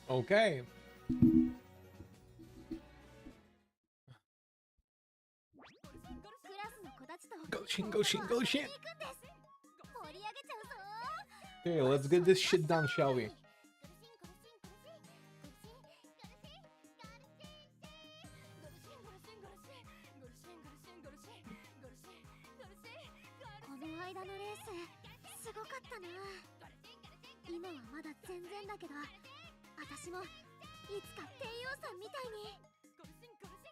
Okay. Go Shin, go Shin, go Shin. Okay, let's get this shit done, shall we?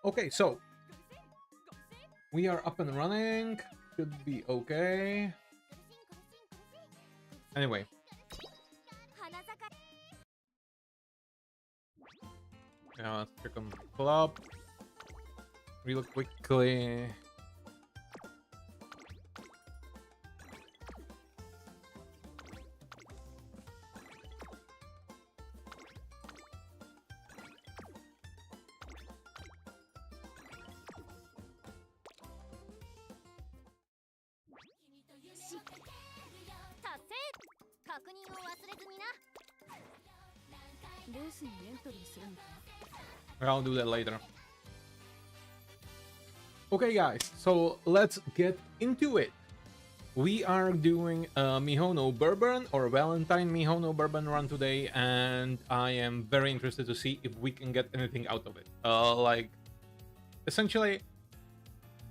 Okay, so we are up and running. Should be okay. Anyway. Now let's check on the club real quickly. I'll do that later. Okay, guys, so let's get into it. We are doing a Mihono Bourbon or Valentine Mihono Bourbon run today, and I am very interested to see if we can get anything out of it. Like, essentially,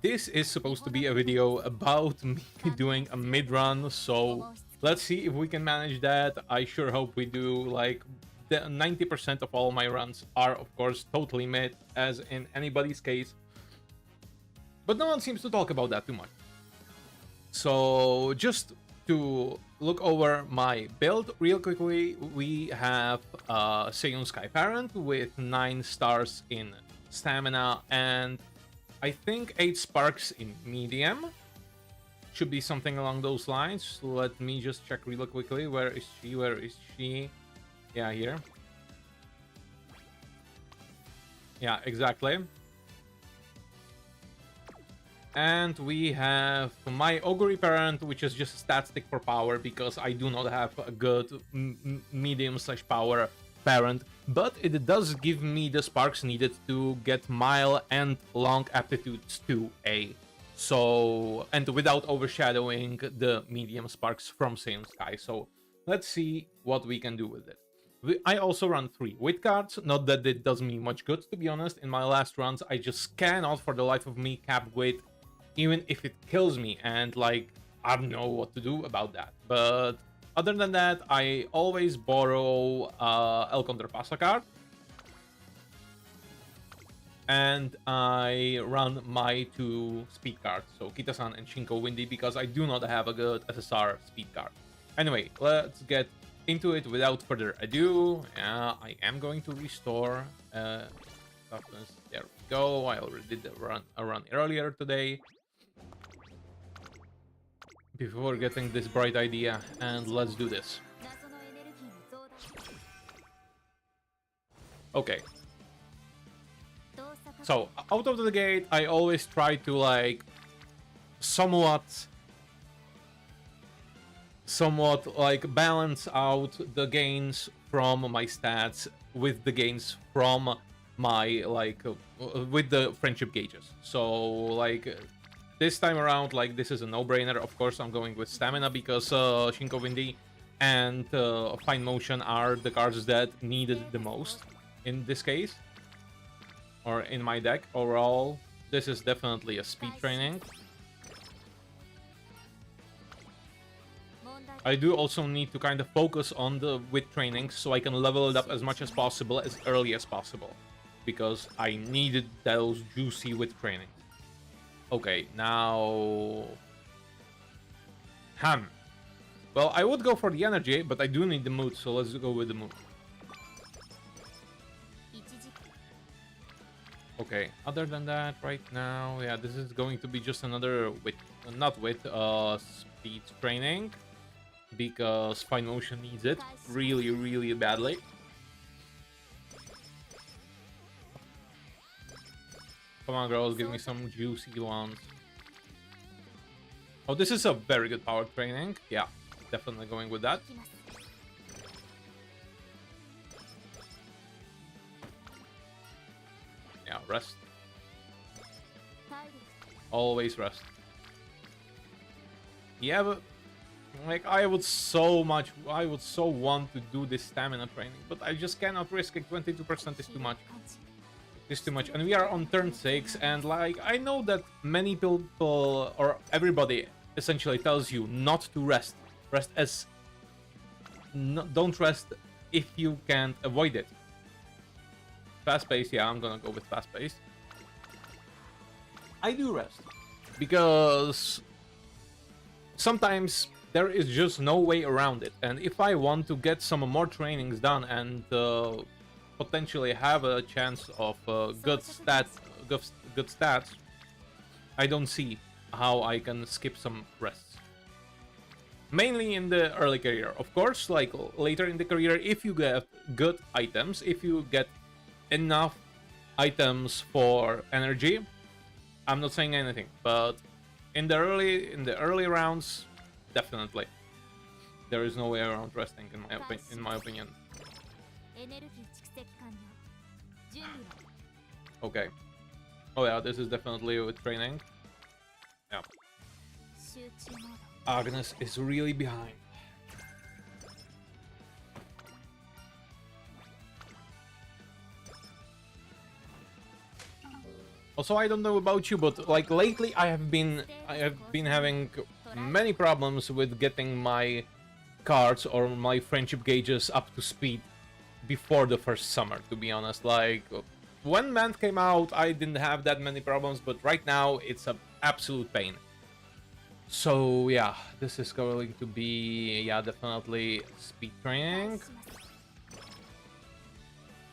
this is supposed to be a video about me doing a mid-run, so let's see if we can manage that. I sure hope we do. Like, the 90% of all my runs are, of course, totally mid, as in anybody's case. But no one seems to talk about that too much. So, just to look over my build real quickly, we have Seiyun Sky Parent with 9 stars in stamina and I think 8 sparks in medium. Should be something along those lines. Let me just check real quickly. Where is she? Where is she? Yeah, here. Yeah, exactly. And we have my Augury Parent, which is just a stat stick for power, because I do not have a good medium/power parent. But it does give me the sparks needed to get mile and long aptitudes to A. So, and without overshadowing the medium sparks from Seiyun Sky. So, let's see what we can do with it. I also run 3 wit cards, not that it does me much good, to be honest. In my last runs, I just cannot for the life of me cap wit, even if it kills me, and like, I don't know what to do about that. But other than that, I always borrow El Contrapasa card. And I run my 2 speed cards, so Kita-san and Shinko Windy, because I do not have a good SSR speed card. Anyway, let's get into it without further ado. I am going to restore toughness. There we go. I already did a run earlier today before getting this bright idea, and let's do this. Okay. So, out of the gate, I always try to like somewhat like balance out the gains from my stats with the gains from my like with the friendship gauges. So like this time around, like, this is a no-brainer. Of course, I'm going with stamina because Shinko Windy and Fine Motion are the cards that needed the most in this case, or in my deck. Overall, this is definitely a speed training. I do also need to kind of focus on the wit training so I can level it up as much as possible as early as possible, because I needed those juicy wit trainings. Okay, now... Well, I would go for the energy, but I do need the mood, so let's go with the mood. Okay, other than that, right now, yeah, this is going to be just another speed training, because Fine Motion needs it really, really badly. Come on, girls, give me some juicy ones. Oh, this is a very good power training. Yeah, definitely going with that. rest. Always rest. Yeah, but like I would so want to do this stamina training, but I just cannot risk it. 22% is too much. It's too much, and we are on turn 6, and like I know that many people or everybody essentially tells you not to rest. Rest as don't rest if you can't avoid it. Fast pace, yeah, I'm gonna go with fast pace. I do rest because sometimes there is just no way around it, and if I want to get some more trainings done and potentially have a chance of good stats, I don't see how I can skip some rests. Mainly in the early career, of course. Like later in the career, if you get good items, if you get enough items for energy, I'm not saying anything, but in the early rounds, definitely there is no way around resting in my opinion. Okay. Oh yeah, this is definitely with training. Yeah. Agnes is really behind. Also, I don't know about you, but like lately I have been having many problems with getting my cards or my friendship gauges up to speed before the first summer, to be honest. Like when Mant came out, I didn't have that many problems, but right now it's an absolute pain. So yeah, this is going to be, yeah, definitely speed training.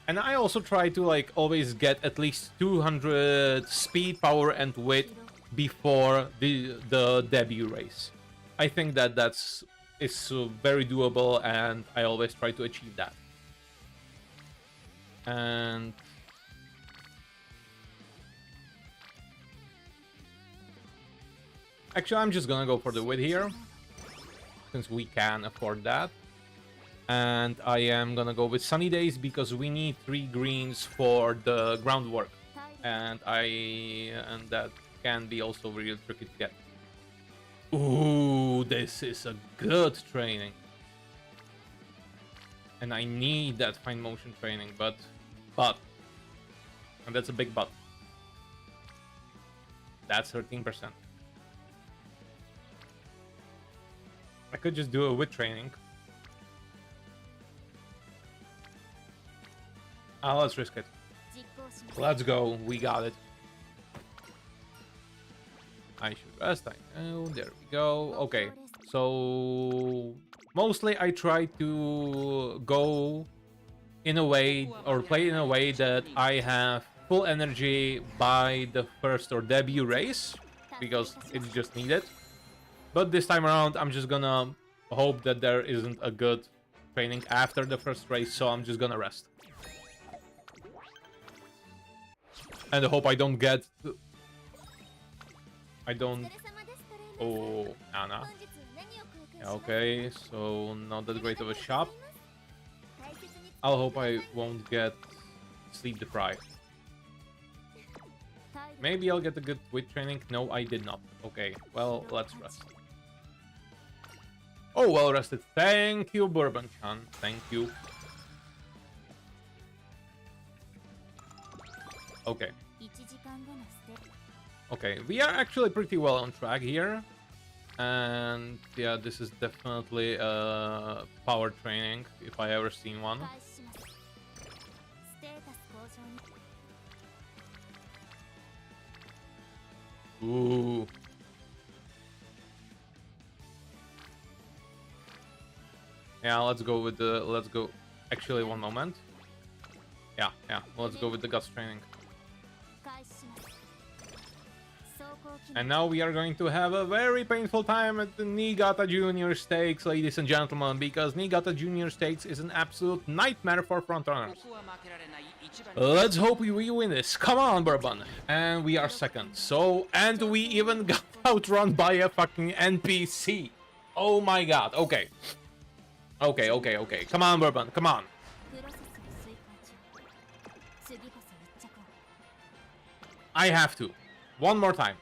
And I also try to like always get at least 200 speed, power, and wit before the debut race. I think that is very doable, and I always try to achieve that. And actually, I'm just gonna go for the wit here, since we can afford that. And I am gonna go with Sunny Days because we need 3 greens for the groundwork, and that can be also really tricky to get. Ooh, this is a good training, and I need that fine motion training, but, and that's a big but. That's 13%. I could just do a wit training. Let's risk it. Let's go. We got it. I should rest. I know. There we go. Okay. So mostly I try to go in a way or play in a way that I have full energy by the first or debut race because it's just needed. But this time around, I'm just gonna hope that there isn't a good training after the first race, so I'm just gonna rest. And I hope I don't get... Oh, Anna. Yeah, okay, so not that great of a shot. I'll hope I won't get sleep deprived. Maybe I'll get a good wit training. No, I did not. Okay, well, let's rest. Oh, well rested. Thank you, Bourbon-chan. Thank you. Okay. Okay, we are actually pretty well on track here. And yeah, this is definitely power training, if I ever seen one. Ooh. Yeah, let's go with the... Let's go... Actually, one moment. Yeah, let's go with the guts training. And now we are going to have a very painful time at the Niigata Junior Stakes, ladies and gentlemen, because Niigata Junior Stakes is an absolute nightmare for frontrunners. Let's hope we win this. Come on, Bourbon. And we are second. So, and we even got outrun by a fucking NPC. Oh my god. Okay. Okay. Come on, Bourbon. Come on. I have to. One more time.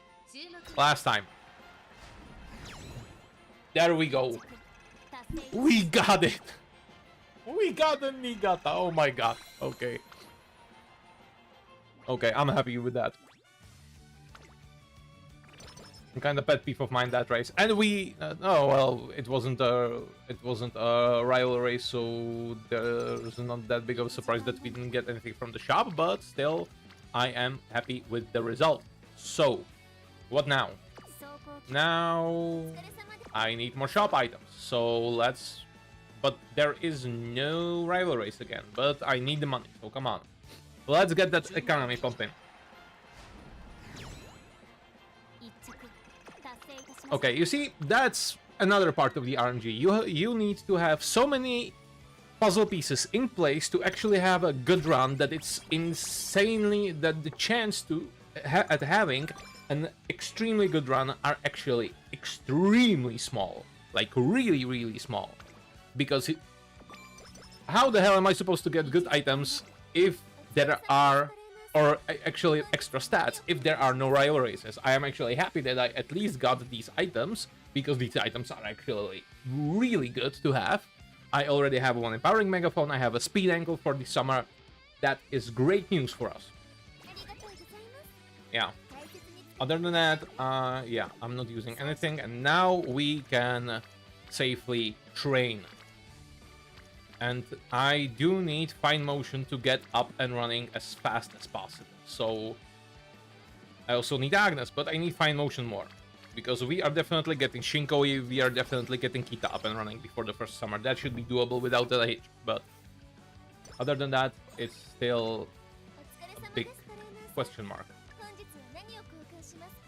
Last time. There we go. We got it. We got the Niigata. Oh my god. Okay. Okay, I'm happy with that. Kind of pet peeve of mine, that race. And we oh well, it wasn't a rival race, so there's not that big of a surprise that we didn't get anything from the shop, but still I am happy with the result. So what now? Now I need more shop items, so let's, but there is no rival race again, but I need the money, so come on, let's get that economy pumping. Okay, you see, that's another part of the RNG. You need to have so many puzzle pieces in place to actually have a good run that it's insanely, that the chance to at having an extremely good run are actually extremely small, like really, really small. Because how the hell am I supposed to get good items if there are, or actually extra stats, if there are no rival races? I am actually happy that I at least got these items, because these items are actually really good to have. I already have one empowering megaphone, I have a speed ankle for the summer. That is great news for us. Yeah. Other than that, yeah, I'm not using anything, and now we can safely train. And I do need fine motion to get up and running as fast as possible. So I also need Agnes, but I need fine motion more. Because we are definitely getting Shinkoi, we are definitely getting Kita up and running before the first summer. That should be doable without a hitch. But other than that, it's still a big question mark.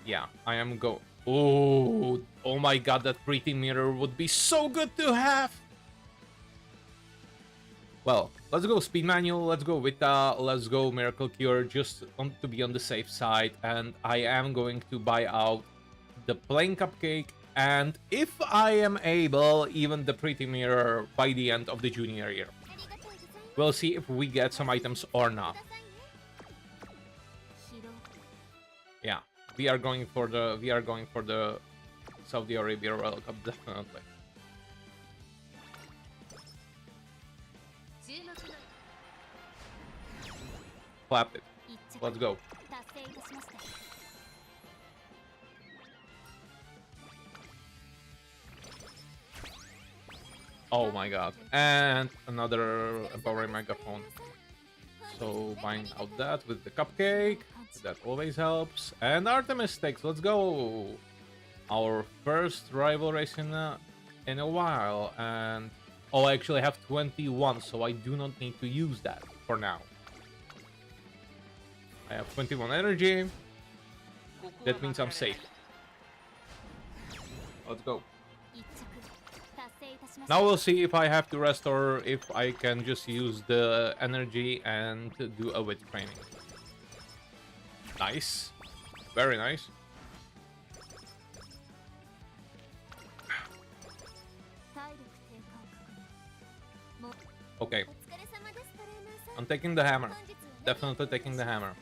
Yeah, I am go. Oh my god, that pretty mirror would be so good to have. Well, let's go Speed Manual, let's go Vita, let's go Miracle Cure, just to be on the safe side. And I am going to buy out the Plain Cupcake, and if I am able, even the Pretty Mirror by the end of the junior year. We'll see if we get some items or not. Yeah, we are going for the Saudi Arabia World Cup, definitely. Clap it. Let's go. Oh my god. And another empowering megaphone. So buying out that with the cupcake. That always helps. And Artemis stakes. Let's go. Our first rival race in a while. And oh, I actually have 21, so I do not need to use that for now. I have 21 energy. That means I'm safe. Let's go. Now we'll see if I have to rest or if I can just use the energy and do a wit training. Nice. Very nice. Okay. I'm taking the hammer. Definitely taking the hammer.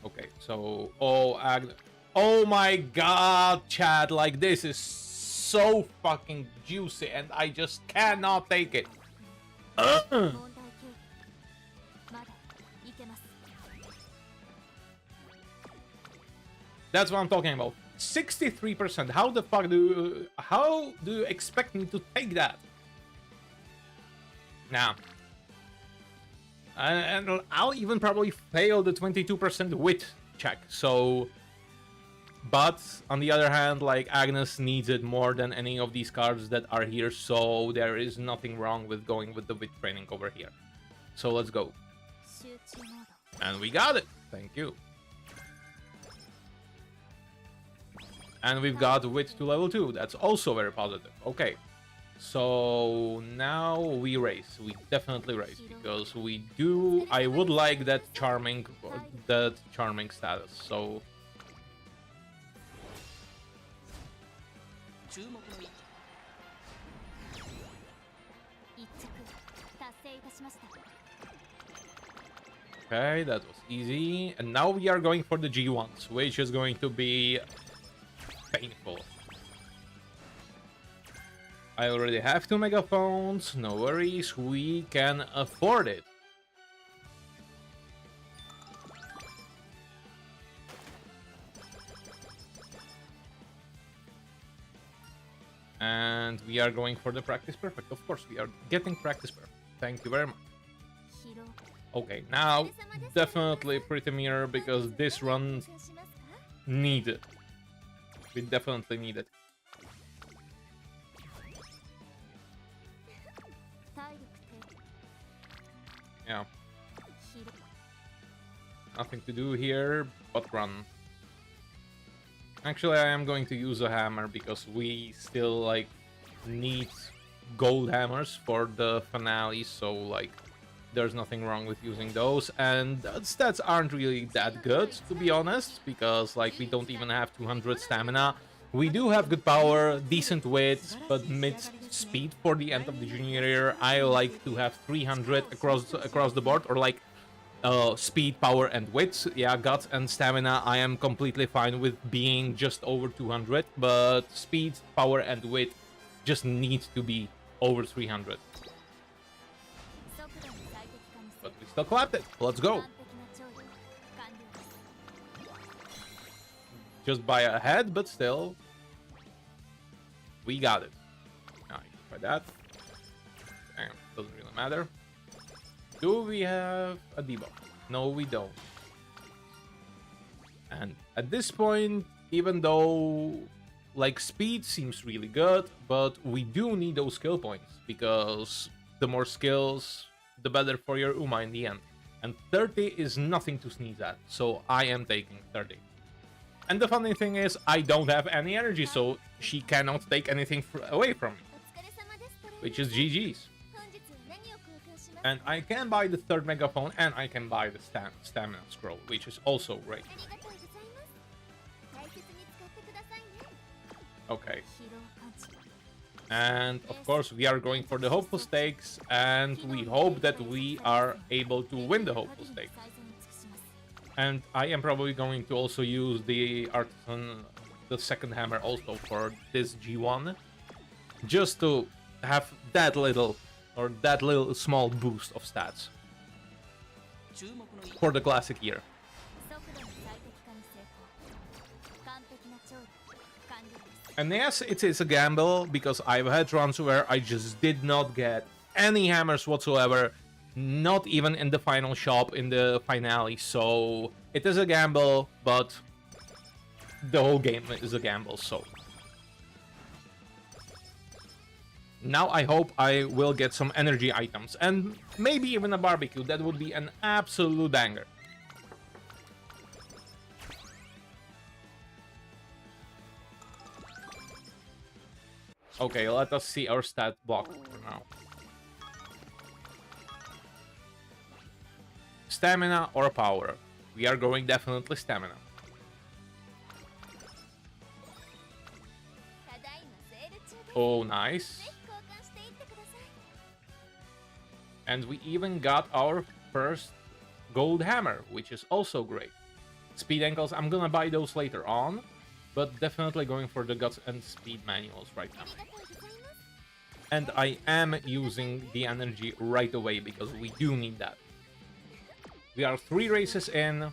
Okay, so... Oh my god, Chad, like this is so fucking juicy and I just cannot take it. That's what I'm talking about. 63%. How the fuck do you expect me to take that? Nah. And I'll even probably fail the 22% wit check, so... But, on the other hand, like, Agnes needs it more than any of these cards that are here, so there is nothing wrong with going with the wit training over here. So let's go. And we got it! Thank you. And we've got wit to level 2, that's also very positive. Okay. So now we race. We definitely race because we do. I would like that charming status. So Okay, that was easy. And now we are going for the G1s, which is going to be painful. I already have 2 megaphones, no worries, we can afford it. And we are going for the practice perfect. Of course, we are getting practice perfect. Thank you very much. Okay, now definitely pretty mirror because this run needed. We definitely need it. Yeah. Nothing to do here but run. Actually, I am going to use a hammer because we still like need gold hammers for the finale, so like there's nothing wrong with using those. And stats aren't really that good, to be honest, because like we don't even have 200 stamina. We do have good power, decent width, but mid speed for the end of the junior year. I like to have 300 across the board, or like speed, power, and width. Yeah, guts and stamina, I am completely fine with being just over 200, but speed, power, and width just need to be over 300. But we still clapped it. Let's go. Just by a head, but still. We got it. Now, by that. Damn, doesn't really matter. Do we have a debuff? No, we don't. And at this point, even though like speed seems really good, but we do need those skill points, because the more skills, the better for your Uma in the end. And 30 is nothing to sneeze at, so I am taking 30. And the funny thing is, I don't have any energy, so she cannot take anything away from me, which is GG's. And I can buy the 3rd megaphone, and I can buy the stamina scroll, which is also great. Okay. And of course, we are going for the hopeful stakes, and we hope that we are able to win the hopeful stakes. And I am probably going to also use the artisan, the 2nd hammer also for this G1, just to have that little small boost of stats for the classic year. And yes, it is a gamble, because I've had runs where I just did not get any hammers whatsoever, not even in the final shop, in the finale. So it is a gamble, but the whole game is a gamble, so. Now I hope I will get some energy items, and maybe even a barbecue. That would be an absolute banger. Okay, let us see our stat block for now. Stamina or power? We are going definitely stamina. Oh, nice. And we even got our first gold hammer, which is also great. Speed ankles, I'm gonna buy those later on, but definitely going for the guts and speed manuals right now. And I am using the energy right away, because we do need that. We are 3 races in.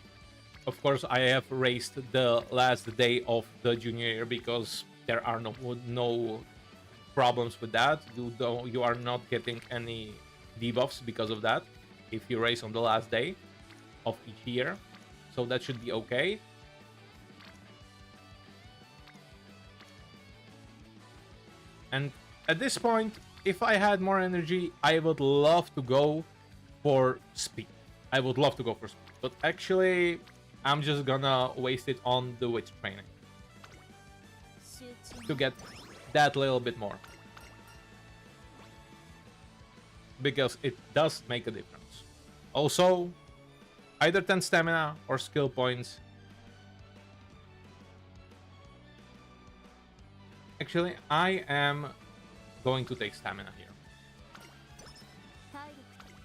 Of course, I have raced the last day of the junior year, because there are no problems with that. You are not getting any debuffs because of that if you race on the last day of each year, so that should be okay. And at this point, if I had more energy, I would love to go for speed. I would love to go for speed, but actually I'm just gonna waste it on the witch training to get that little bit more, because it does make a difference. Also, either 10 stamina or skill points. Actually, I am going to take stamina here,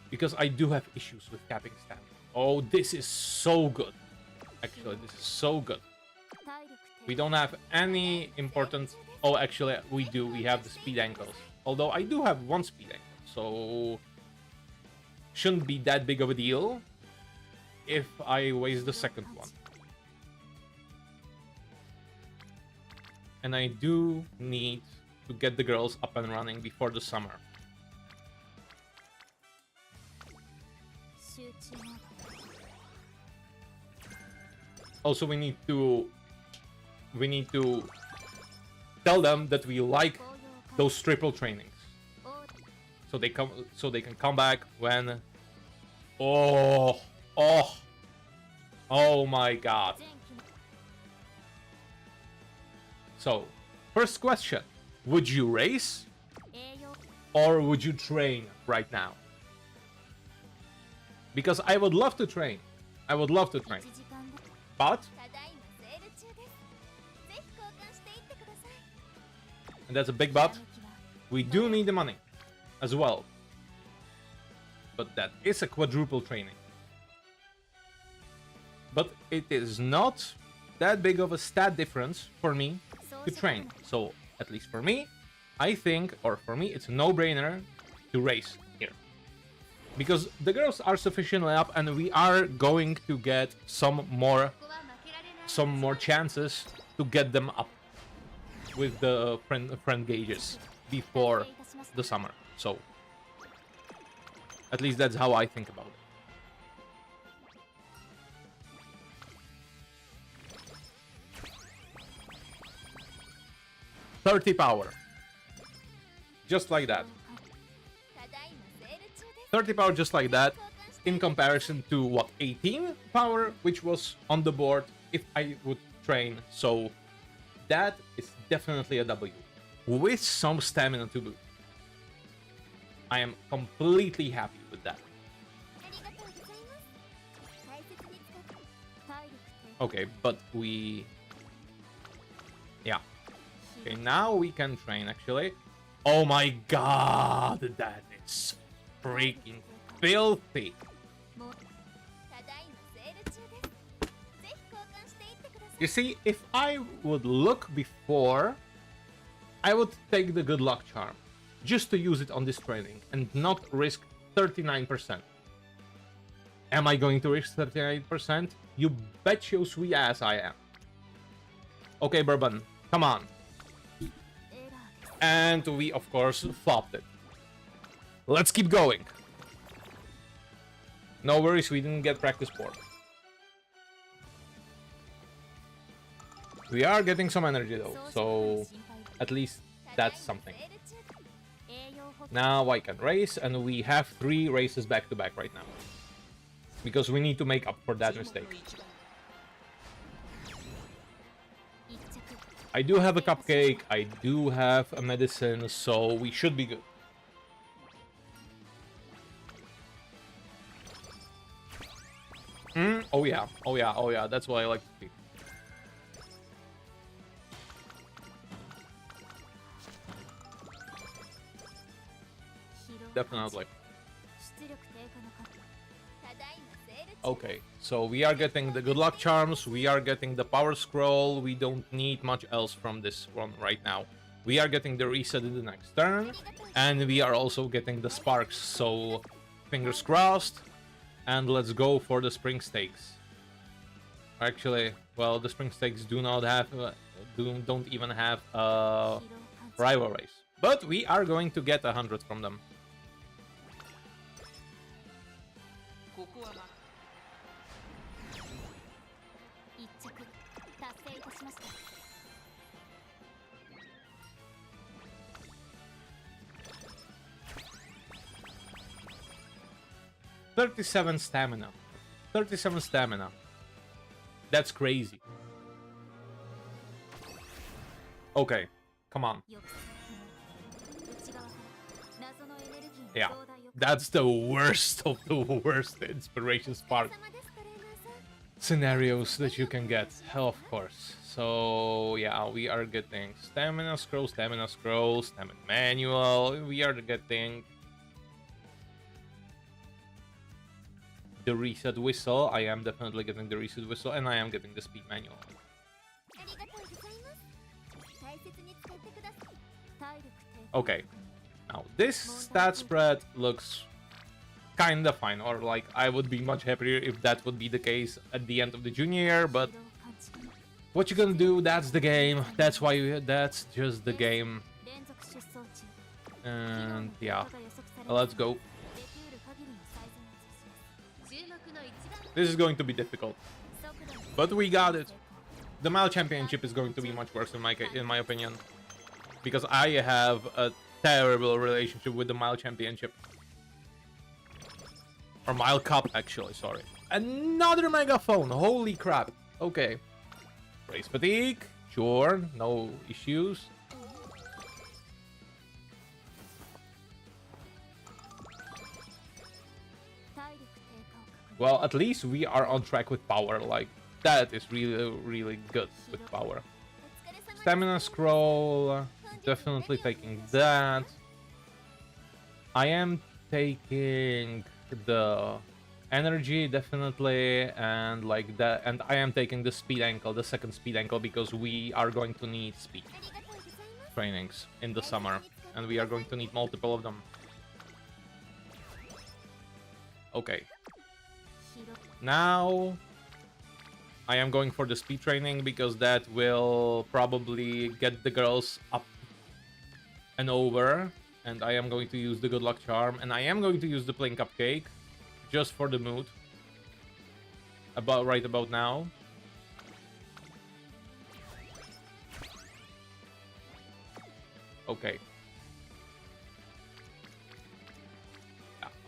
because I do have issues with capping stamina. Oh, this is so good. Actually, this is so good. We don't have any important... Oh, actually, we do. We have the speed ankles. Although I do have one speed ankle, so... Shouldn't be that big of a deal if I waste the second one. And I do need to get the girls up and running before the summer. Also, we need to tell them that we like those triple trainings, so they can come back when... Oh my god. So, first question, would you race or would you train right now? Because I would love to train. I would love to train. But... And that's a big but. We do need the money as well. But that is a quadruple training. But it is not that big of a stat difference for me to train. So, at least for me, I think, or for me, it's a no-brainer to race here. Because the girls are sufficiently up and we are going to get some more chances to get them up with the friend gauges before the summer. So, at least that's how I think about it. 30 power. Just like that. 30 power just like that. In comparison to, what, 18 power, which was on the board if I would train. So that is definitely a W. With some stamina to boot. I am completely happy with that. Okay, but we... Yeah. Okay, now we can train, actually. Oh my god, that is freaking filthy. You see, if I would look before, I would take the good luck charm. Just to use it on this training and not risk 39%. Am I going to risk 39%? You bet your sweet ass I am. Okay, Bourbon, come on. And we, of course, flopped it. Let's keep going. No worries, we didn't get practice board. We are getting some energy though, so at least that's something. Now I can race, and we have 3 races back to back right now. Because we need to make up for that mistake. I do have a cupcake, I do have a medicine, so we should be good. Oh yeah, oh yeah, oh yeah, that's what I like to see. Definitely. Okay, so we are getting the good luck charms, we are getting the power scroll, we don't need much else from this one right now. We are getting the reset in the next turn, and we are also getting the sparks, so fingers crossed, and let's go for the spring stakes. Actually, well, the spring stakes do not have, don't even have a rival race, but we are going to get 100 from them. $37 stamina. 37 stamina. That's crazy. Okay, come on. Yeah, that's the worst of the worst inspiration spark scenarios that you can get, of course. So yeah, we are getting stamina scroll, stamina manual. We are getting the reset whistle. I am definitely getting the reset whistle, and I am getting the speed manual. Okay, now this stat spread looks kinda fine, or like I would be much happier if that would be the case at the end of the junior year, but what you gonna do? That's the game. That's why that's just the game. And yeah, let's go. This is going to be difficult, but we got it. The Mile Championship is going to be much worse in my opinion, because I have a terrible relationship with the Mile Championship. Or Mile Cup, actually, sorry. Another megaphone, holy crap. Okay. Race fatigue, sure, no issues. Well, at least we are on track with power, like, that is really, really good with power. Stamina scroll, definitely taking that. I am taking the energy, definitely, and like that, and I am taking the speed ankle, the second speed ankle, because we are going to need speed trainings in the summer, and we are going to need multiple of them. Okay. Now I am going for the speed training because that will probably get the girls up and over, and I am going to use the good luck charm, and I am going to use the plain cupcake just for the mood right about now. Okay.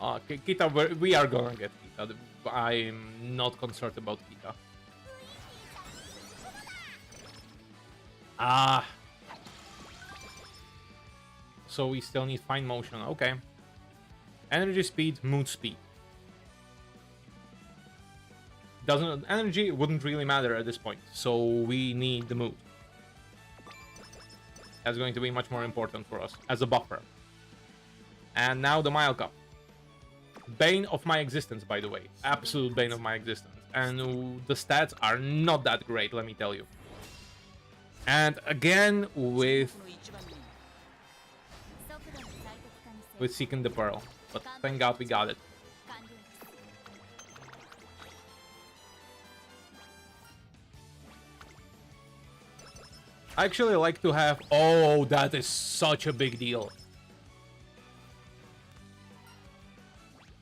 Kita, we are gonna get Kita. I'm not concerned about Kita. Ah. So we still need fine motion. Okay. Energy speed, mood speed. Energy wouldn't really matter at this point. So we need the mood. That's going to be much more important for us as a buffer. And now the Mile Cup. Bane of my existence, by the way. Absolute bane of my existence. And the stats are not that great, let me tell you. And again with Seeking the Pearl. But thank God we got it. I actually like to have... Oh, that is such a big deal.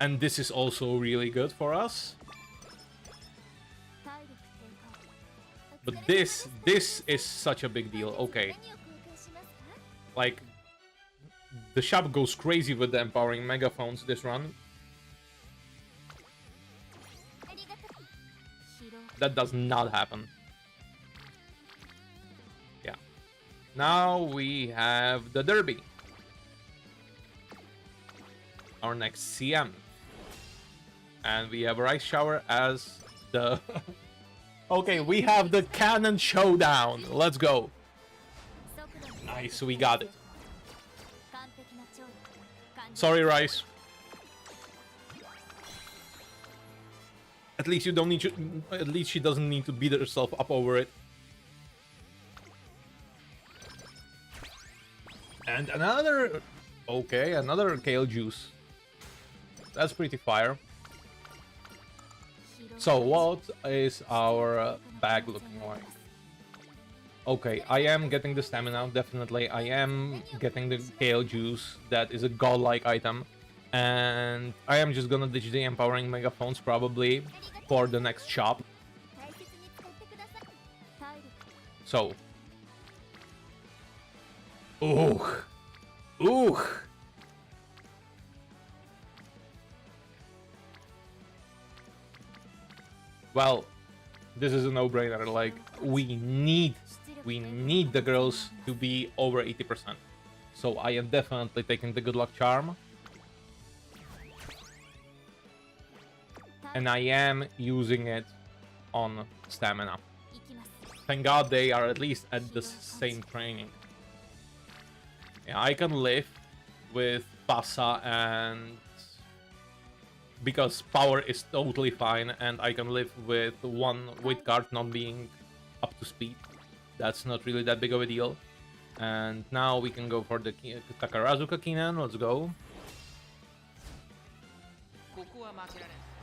And this is also really good for us. But this is such a big deal. Okay. Like, the shop goes crazy with the empowering megaphones this run. That does not happen. Yeah. Now we have the Derby. Our next CM. And we have a Ice Shower as the... Okay, we have the Cannon Showdown. Let's go. Nice, we got it. Sorry, Rice. At least you don't need to... At least she doesn't need to beat herself up over it. And another... Okay, another Kale Juice. That's pretty fire. So, what is our bag looking like? Okay, I am getting the stamina, definitely. I am getting the Kale Juice. That is a godlike item. And I am just gonna ditch the empowering megaphones probably for the next shop. So. Ooh. Ooh. Well, this is a no-brainer. Like, we need the girls to be over 80%. So I am definitely taking the good luck charm. And I am using it on stamina. Thank God they are at least at the same training. Yeah, I can live with Passa and because power is totally fine, and I can live with one with card not being up to speed. That's not really that big of a deal. And now we can go for the Takarazuka Kinan. Let's go.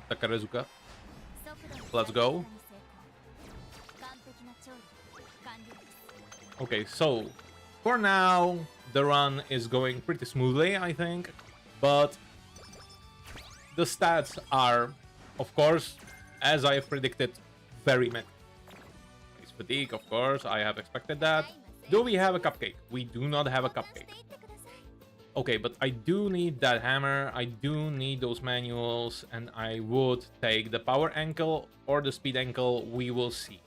Takarazuka. Let's go. Okay, so for now, the run is going pretty smoothly, I think. But the stats are, of course, as I have predicted, very mid. It's fatigue, of course, I have expected that. Do we have a cupcake? We do not have a cupcake. Okay, but I do need that hammer, I do need those manuals, and I would take the power ankle or the speed ankle, we will see.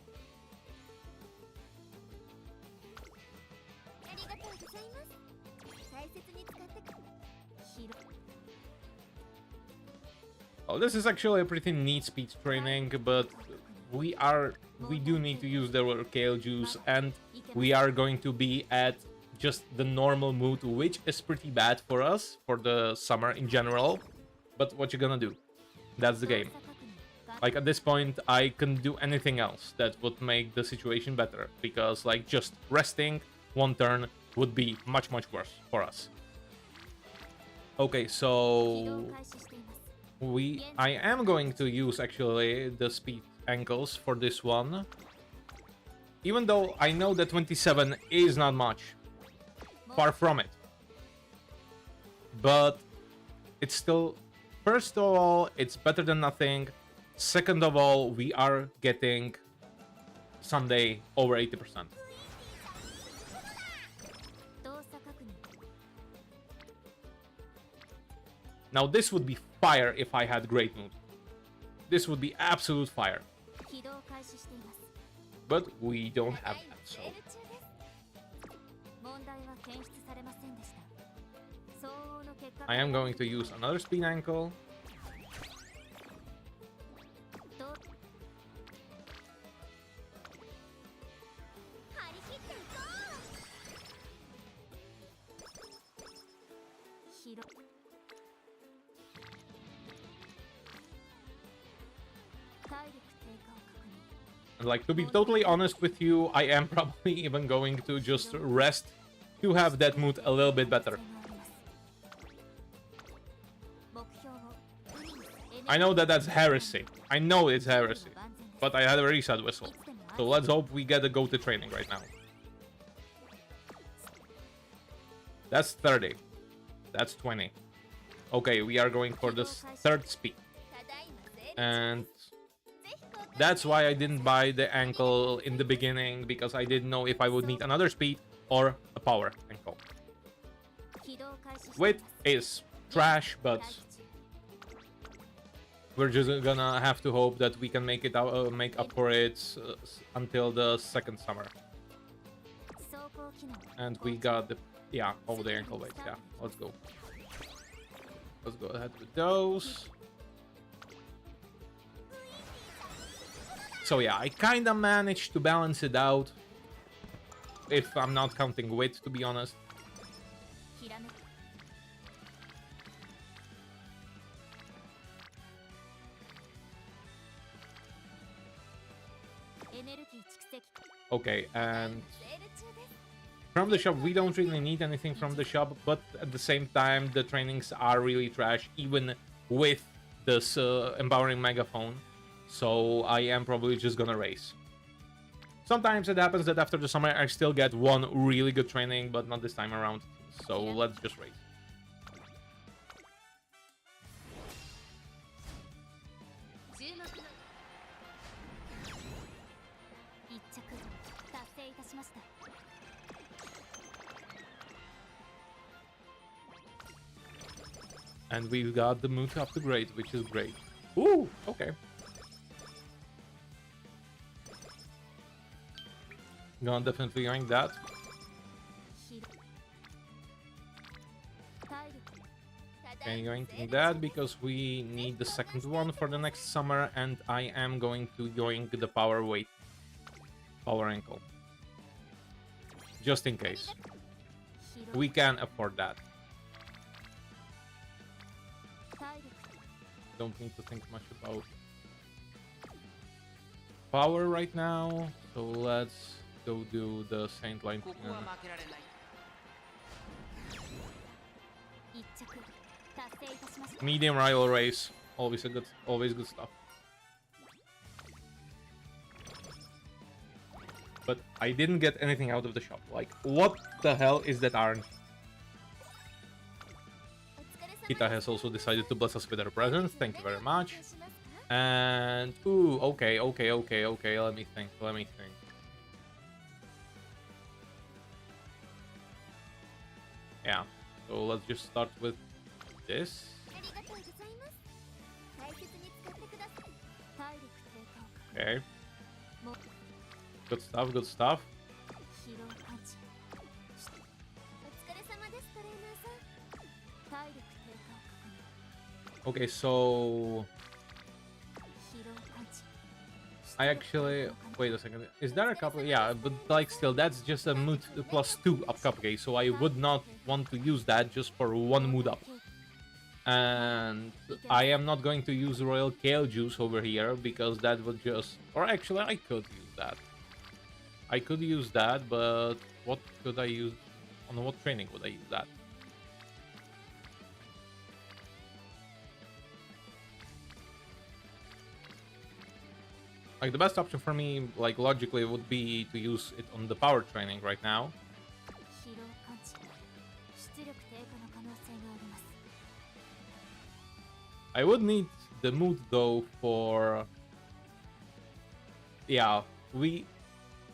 Oh, this is actually a pretty neat speed training, but we do need to use the kale juice, and we are going to be at just the normal mood, which is pretty bad for us for the summer in general. But what you gonna do? That's the game. Like at this point, I couldn't do anything else that would make the situation better, because like just resting one turn would be much worse for us. Okay, so I am going to use actually the speed ankles for this one, even though I know that 27 is not much, far from it, but it's still, first of all, it's better than nothing. Second of all, we are getting Sunday over 80%. Now this would be fire if I had great mood. This would be absolute fire. But we don't have that, so... I am going to use another speed ankle. And like, to be totally honest with you, I am probably even going to just rest to have that mood a little bit better. I know that that's heresy. I know it's heresy. But I had a reset whistle. So let's hope we get a go to training right now. That's 30. That's 20. Okay, we are going for the third speed. And that's why I didn't buy the ankle in the beginning, because I didn't know if I would need another speed or a power ankle. Width is trash, but we're just gonna have to hope that we can make it out, make up for it until the second summer. And we got the, yeah, all the ankle weights. Yeah, let's go. Let's go ahead with those. So yeah, I kinda managed to balance it out, if I'm not counting width, to be honest. Okay, and from the shop, we don't really need anything from the shop, but at the same time, the trainings are really trash, even with this empowering megaphone. So I am probably just gonna race. Sometimes it happens that after the summer I still get one really good training, but not this time around. So let's just race. And we've got the mood up to great, which is great. Ooh, okay. Gonna definitely rank that. And ranking that because we need the second one for the next summer, and I am going to yoink the power weight, power ankle, just in case. We can afford that. don't need to think much about power right now. So let's go do the Saint Line. Medium rival race, always good stuff. But I didn't get anything out of the shop. Like, what the hell is that RNG? Kita has also decided to bless us with her presence. Thank you very much. And ooh, okay. Let me think. Yeah. So let's just start with this. Okay. Good stuff. Okay, so I actually wait a second. Is there a couple? Yeah, but like still, that's just a mood +2 up cupcake. So I would not want to use that just for one mood up. And I am not going to use Royal Kale Juice over here because that would just... Or actually, I could use that. I could use that, but what could I use? On what training would I use that? Like, the best option for me, like, logically, would be to use it on the power training right now. I would need the mood, though, for... Yeah, you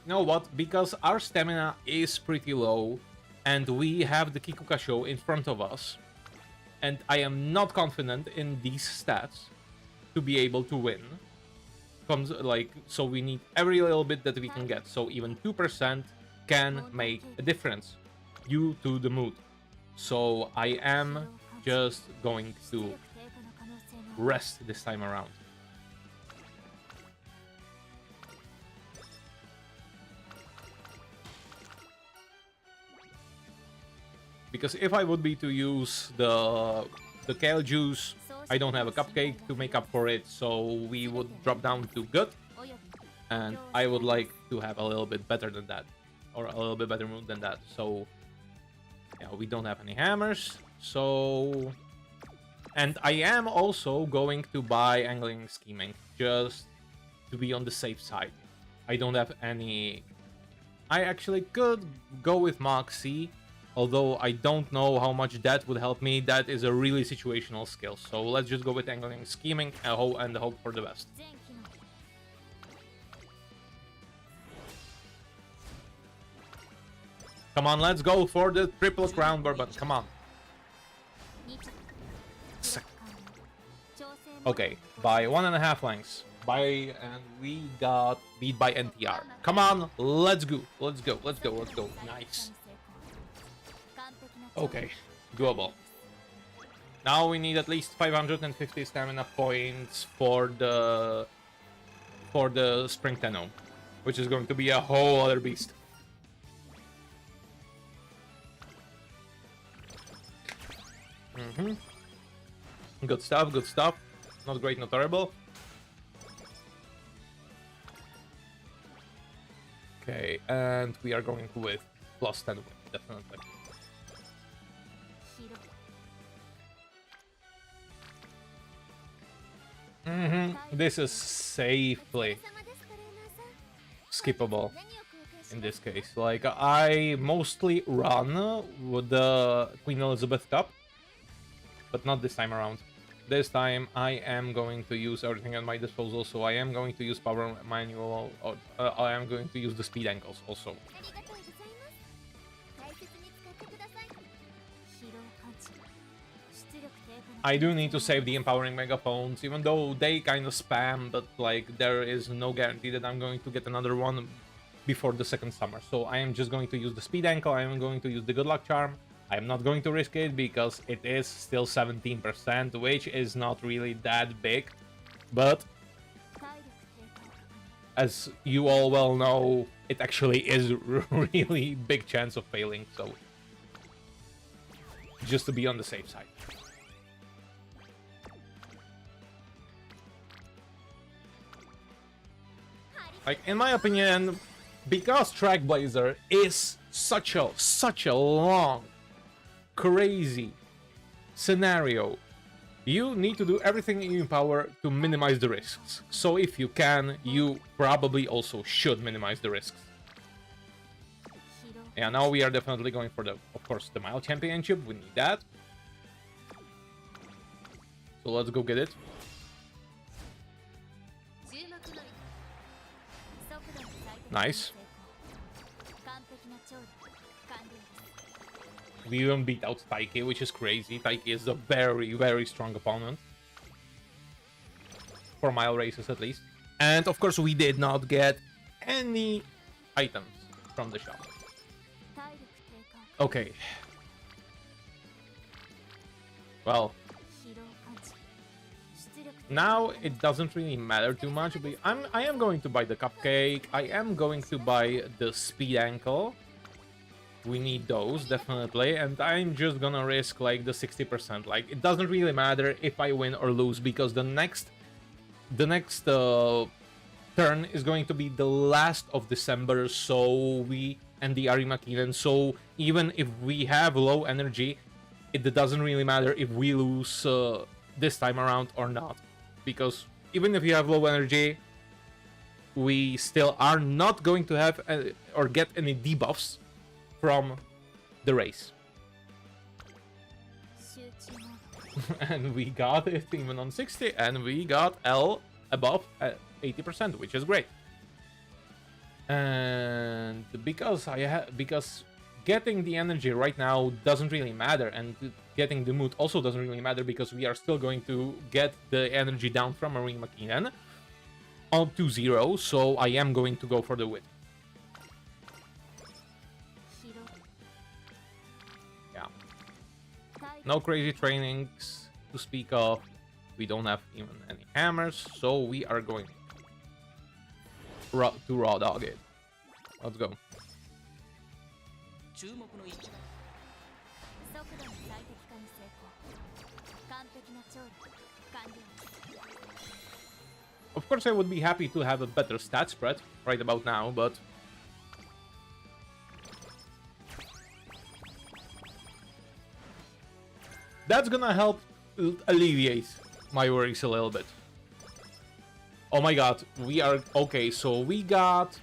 know what? Because our stamina is pretty low, and we have the Kikuka show in front of us, and I am not confident in these stats to be able to win. So we need every little bit that we can get. So even 2% can make a difference due to the mood. So I am just going to rest this time around. Because if I would be to use the kale juice, I don't have a cupcake to make up for it, so we would drop down to good. And I would like to have a little bit better than that, or a little bit better mood than that. So yeah, we don't have any hammers, so... And I am also going to buy Angling and Scheming, just to be on the safe side. I don't have any... I actually could go with Moxie, although I don't know how much that would help me. That is a really situational skill. So let's just go with Angling and Scheming and hope for the best. Come on, let's go for the triple crown bourbon. Come on. Okay, by 1.5 lengths. And we got beat by NTR. Come on, let's go. Nice. Okay, doable. Now we need at least 550 stamina points for the Spring Tenno, which is going to be a whole other beast. Good stuff. Not great, not terrible. Okay, and we are going with +10 win, definitely. This is safely skippable in this case. Like, I mostly run with the Queen Elizabeth Cup, but not this time around. This time I am going to use everything at my disposal, so I am going to use Power Manual, I am going to use the Speed Ankles also. I do need to save the Empowering Megaphones, even though they kind of spam, but like there is no guarantee that I'm going to get another one before the second summer. So I am just going to use the Speed Ankle, I am going to use the Good Luck Charm. I am not going to risk it because it is still 17%, which is not really that big. But as you all well know, it actually is a really big chance of failing, so just to be on the safe side. Like, in my opinion, because Trackblazer is such a long, crazy scenario, you need to do everything in your power to minimize the risks. So if you can, you probably also should minimize the risks. Yeah, now we are definitely going for of course, the Mile Championship. We need that. So let's go get it. Nice. We even beat out Taiki, which is crazy. Taiki is a very, very strong opponent. For mile races, at least. And, of course, we did not get any items from the shop. Okay. Well. Now, it doesn't really matter too much. But I am going to buy the cupcake. I am going to buy the speed ankle. We need those, definitely. And I'm just gonna risk, like, the 60%. Like, it doesn't really matter if I win or lose, because the next turn is going to be the last of December, so and the Arima Kinen. So even if we have low energy, it doesn't really matter if we lose this time around or not. Because even if you have low energy, we still are not going to have or get any debuffs from the race. And we got it even on 60, and we got L above 80%, which is great. And because getting the energy right now doesn't really matter, and getting the mood also doesn't really matter, because we are still going to get the energy down from Marine Makinen on 2-0, so I am going to go for the win. Yeah. No crazy trainings to speak of. We don't have even any hammers, so we are going to raw dog it. Let's go. Of course, I would be happy to have a better stat spread right about now, but that's gonna help alleviate my worries a little bit. Oh my god, we are okay. So we got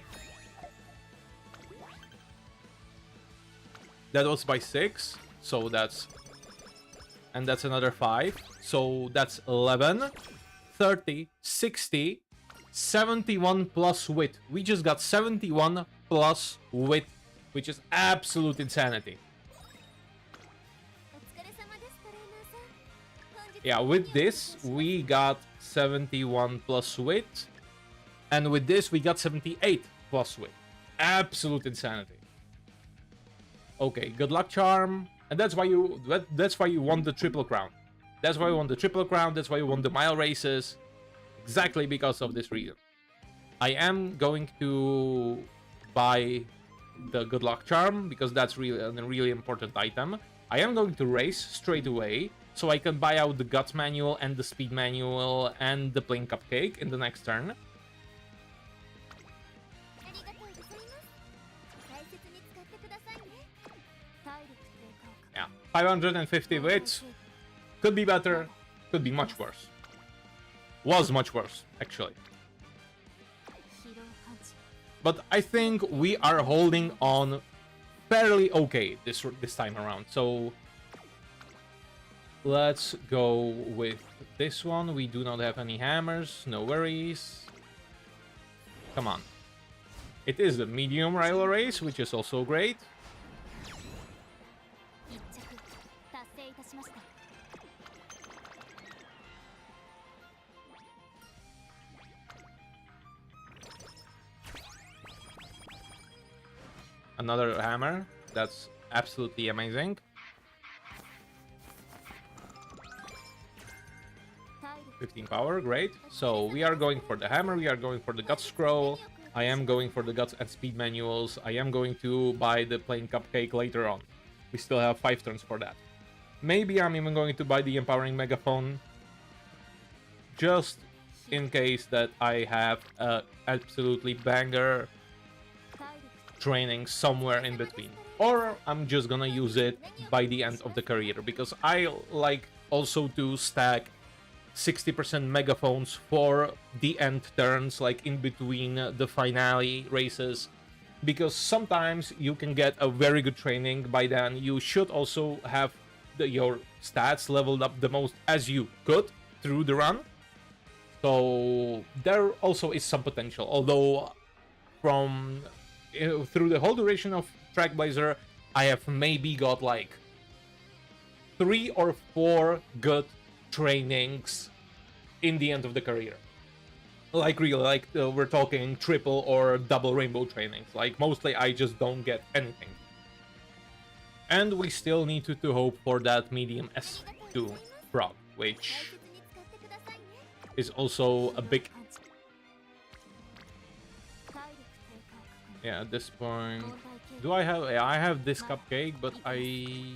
that was by 6, so that's another 5, so that's 11, 30, 60, 71 plus wit. We just got 71 plus wit, which is absolute insanity. Yeah, with this we got 71 plus wit, and with this we got 78 plus wit. Absolute insanity. Okay, good luck charm, and that's why you won the triple crown. That's why you won the triple crown. That's why you won the mile races. Exactly because of this reason. I am going to buy the good luck charm because that's really a really important item. I am going to race straight away so I can buy out the guts manual and the speed manual and the plain cupcake in the next turn. Yeah, 550 wits. Could be better, could be much worse. Was much worse, actually. But I think we are holding on fairly okay this time around. So let's go with this one. We do not have any hammers, no worries. Come on. It is the medium rival race, which is also great. Another hammer. That's absolutely amazing. 15 power, great. So we are going for the hammer, we are going for the guts scroll. I am going for the guts and speed manuals. I am going to buy the plain cupcake later on. We still have 5 turns for that. Maybe I'm even going to buy the empowering megaphone. Just in case that I have absolutely banger training somewhere in between, or I'm just gonna use it by the end of the career, because I like also to stack 60% megaphones for the end turns, like in between the finale races, because sometimes you can get a very good training by then. You should also have your stats leveled up the most as you could through the run, so there also is some potential. Although from through the whole duration of Trackblazer, I have maybe got like 3 or 4 good trainings in the end of the career. Like really, like we're talking triple or double rainbow trainings. Like mostly I just don't get anything. And we still need to hope for that medium S2 frog, which is also a big... Yeah, at this point... Do I have... Yeah, I have this cupcake, but I...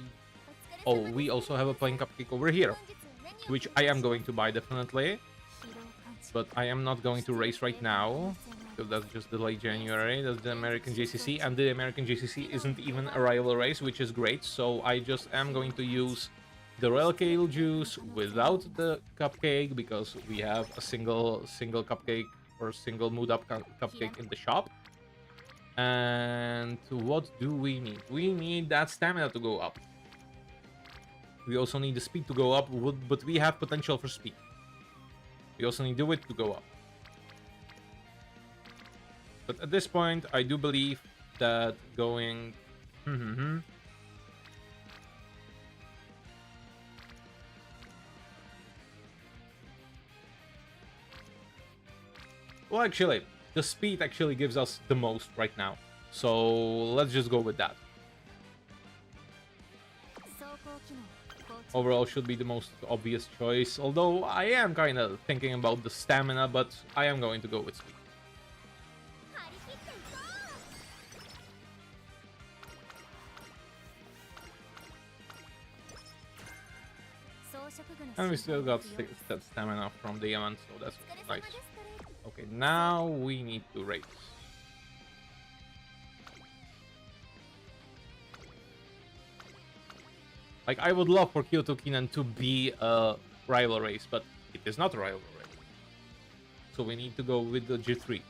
Oh, we also have a plain cupcake over here, which I am going to buy definitely. But I am not going to race right now, because that's just the late January. That's the American JCC, and the American JCC isn't even a rival race, which is great. So I just am going to use the Royal Kale juice without the cupcake, because we have a single cupcake or single mood up cupcake in the shop. And what do we need? We need that stamina to go up. We also need the speed to go up, but we have potential for speed. We also need the width to go up. But at this point, I do believe that going... Well, actually, the speed actually gives us the most right now. So let's just go with that. Overall should be the most obvious choice, although I am kind of thinking about the stamina, but I am going to go with speed. And we still got that stamina from the Mant, so that's nice. Okay, now we need to race. Like, I would love for Kyoto Kinan to be a rival race, but it is not a rival race. So we need to go with the G3.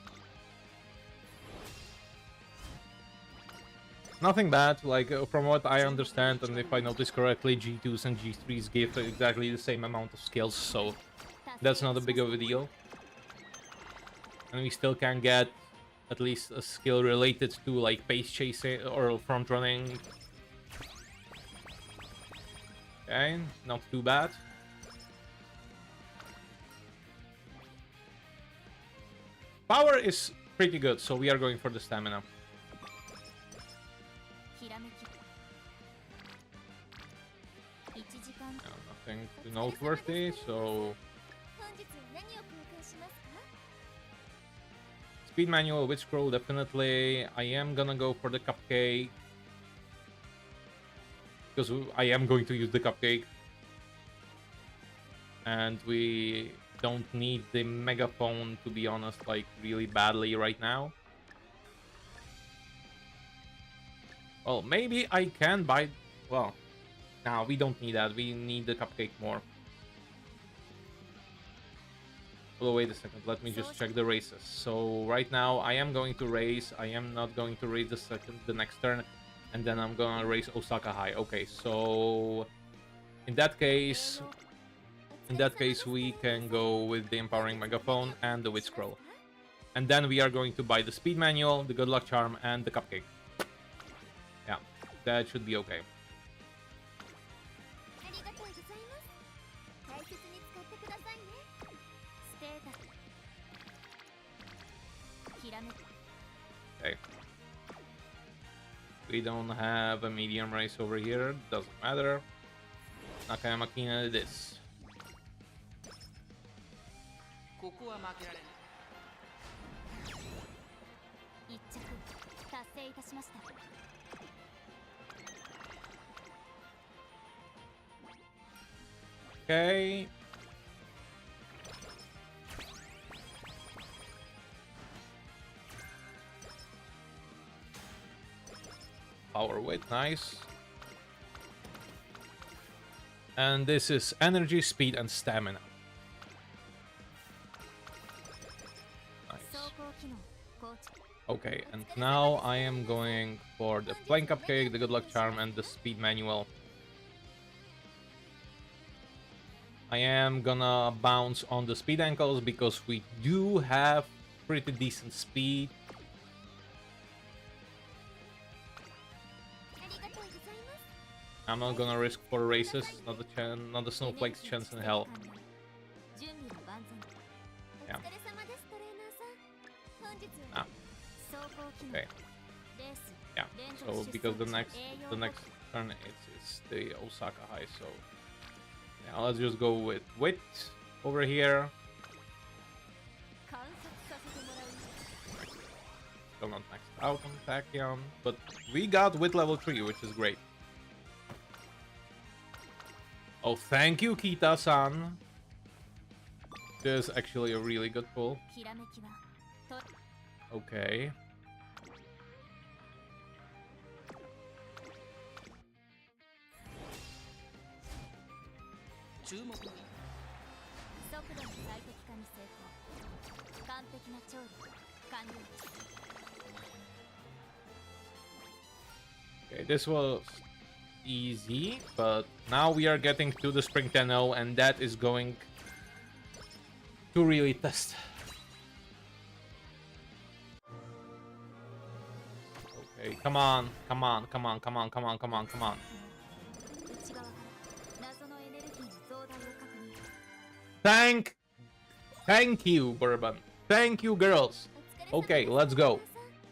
Nothing bad, like, from what I understand, and if I notice correctly, G2s and G3s give exactly the same amount of skills, so that's not a big of a deal. And we still can get at least a skill related to, like, pace chasing or front running. Okay, not too bad. Power is pretty good, so we are going for the stamina. Nothing too noteworthy, so... Speed manual, witch scroll, definitely. I am gonna go for the cupcake, because I am going to use the cupcake. And we don't need the megaphone, to be honest, like, really badly right now. Well, maybe I can buy... Well, no, we don't need that. We need the cupcake more. Oh, wait a second. Let me just check the races. So right now, I am going to race. I am not going to race the next turn. And then I'm gonna race Osaka High. Okay, so in that case, we can go with the empowering megaphone and the witch scroll. And then we are going to buy the speed manual, the good luck charm, and the cupcake. Yeah, that should be okay. Okay. We don't have a medium race over here, doesn't matter. Nakayama Kina it is. Okay. power wit, nice. And this is energy, speed, and stamina. Nice. Okay, and now I am going for the Flame Cupcake, the Good Luck Charm, and the Speed Manual. I am gonna bounce on the Speed Ankles because we do have pretty decent speed. I'm not gonna risk 4 races, not a snowflake's chance in hell. Yeah. Ah. Okay. Yeah. So because the next turn it's the Osaka High, so yeah, let's just go with Wit over here. Still not maxed out on Tachyon, but we got Wit level 3, which is great. Oh, thank you, Kita-san. This is actually a really good pull. Okay. Okay, this was easy, but now we are getting to the Spring Tenno, and that is going to really test. Okay, come on, come on, come on, come on, come on, come on, come on. Thank you, Bourbon. Thank you, girls. Okay, let's go.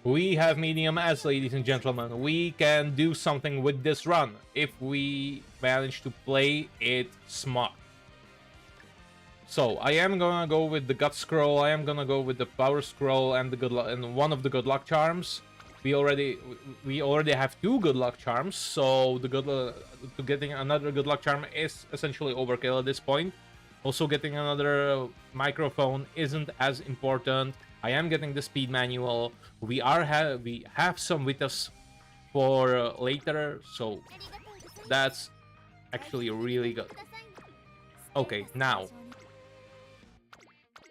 We have medium S, ladies and gentlemen. We can do something with this run if we manage to play it smart. So I am gonna go with the Gut Scroll. I am gonna go with the Power Scroll and the one of the Good Luck Charms. We already have 2 Good Luck Charms, so the getting another Good Luck Charm is essentially overkill at this point. Also, getting another microphone isn't as important. I am getting the Speed Manual. We have some with us for later, so that's actually really good. Okay, now,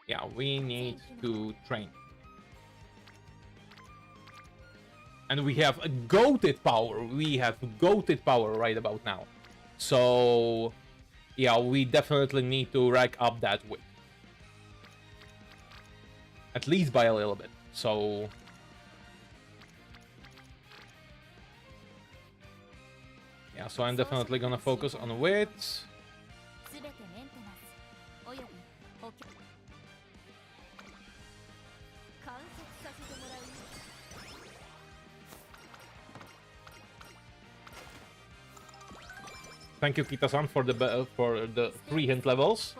yeah, we need to train. And we have a goated power. We have goated power right about now. So, yeah, we definitely need to rack up that wit. At least by a little bit. So, yeah, so I'm definitely gonna focus on wit. Thank you, Kita-san, for the 3 hint levels.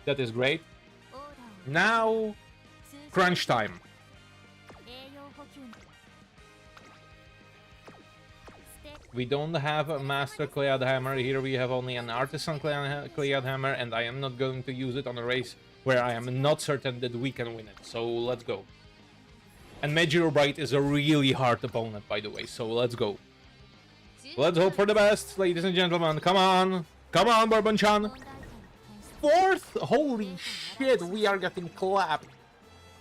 That is great. Now, crunch time. We don't have a Master Clayad Hammer. Here we have only an Artisan Clayad Hammer, and I am not going to use it on a race where I am not certain that we can win it. So let's go. And Meteorite is a really hard opponent, by the way, so let's go. Let's hope for the best, ladies and gentlemen. Come on. Come on, Bourbon-chan. 4th? Holy shit, we are getting clapped.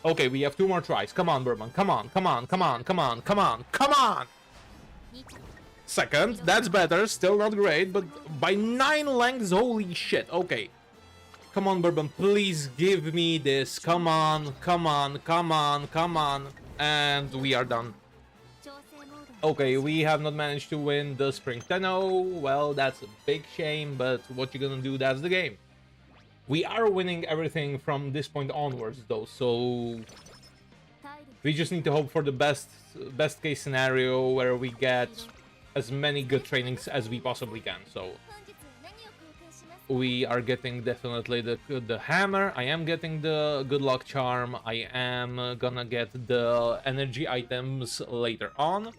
Okay, we have 2 more tries. Come on, Bourbon. Come on, come on, come on, come on, come on, come on! 2nd, that's better. Still not great, but by 9 lengths, holy shit. Okay. Come on, Bourbon, please give me this. Come on, come on, come on, come on. And we are done. Okay, we have not managed to win the Spring Tenno. Well, that's a big shame, but what you gonna do, that's the game. We are winning everything from this point onwards, though, so we just need to hope for the best case scenario where we get as many good trainings as we possibly can. So we are getting definitely the hammer. I am getting the Good Luck Charm. I am gonna get the energy items later on.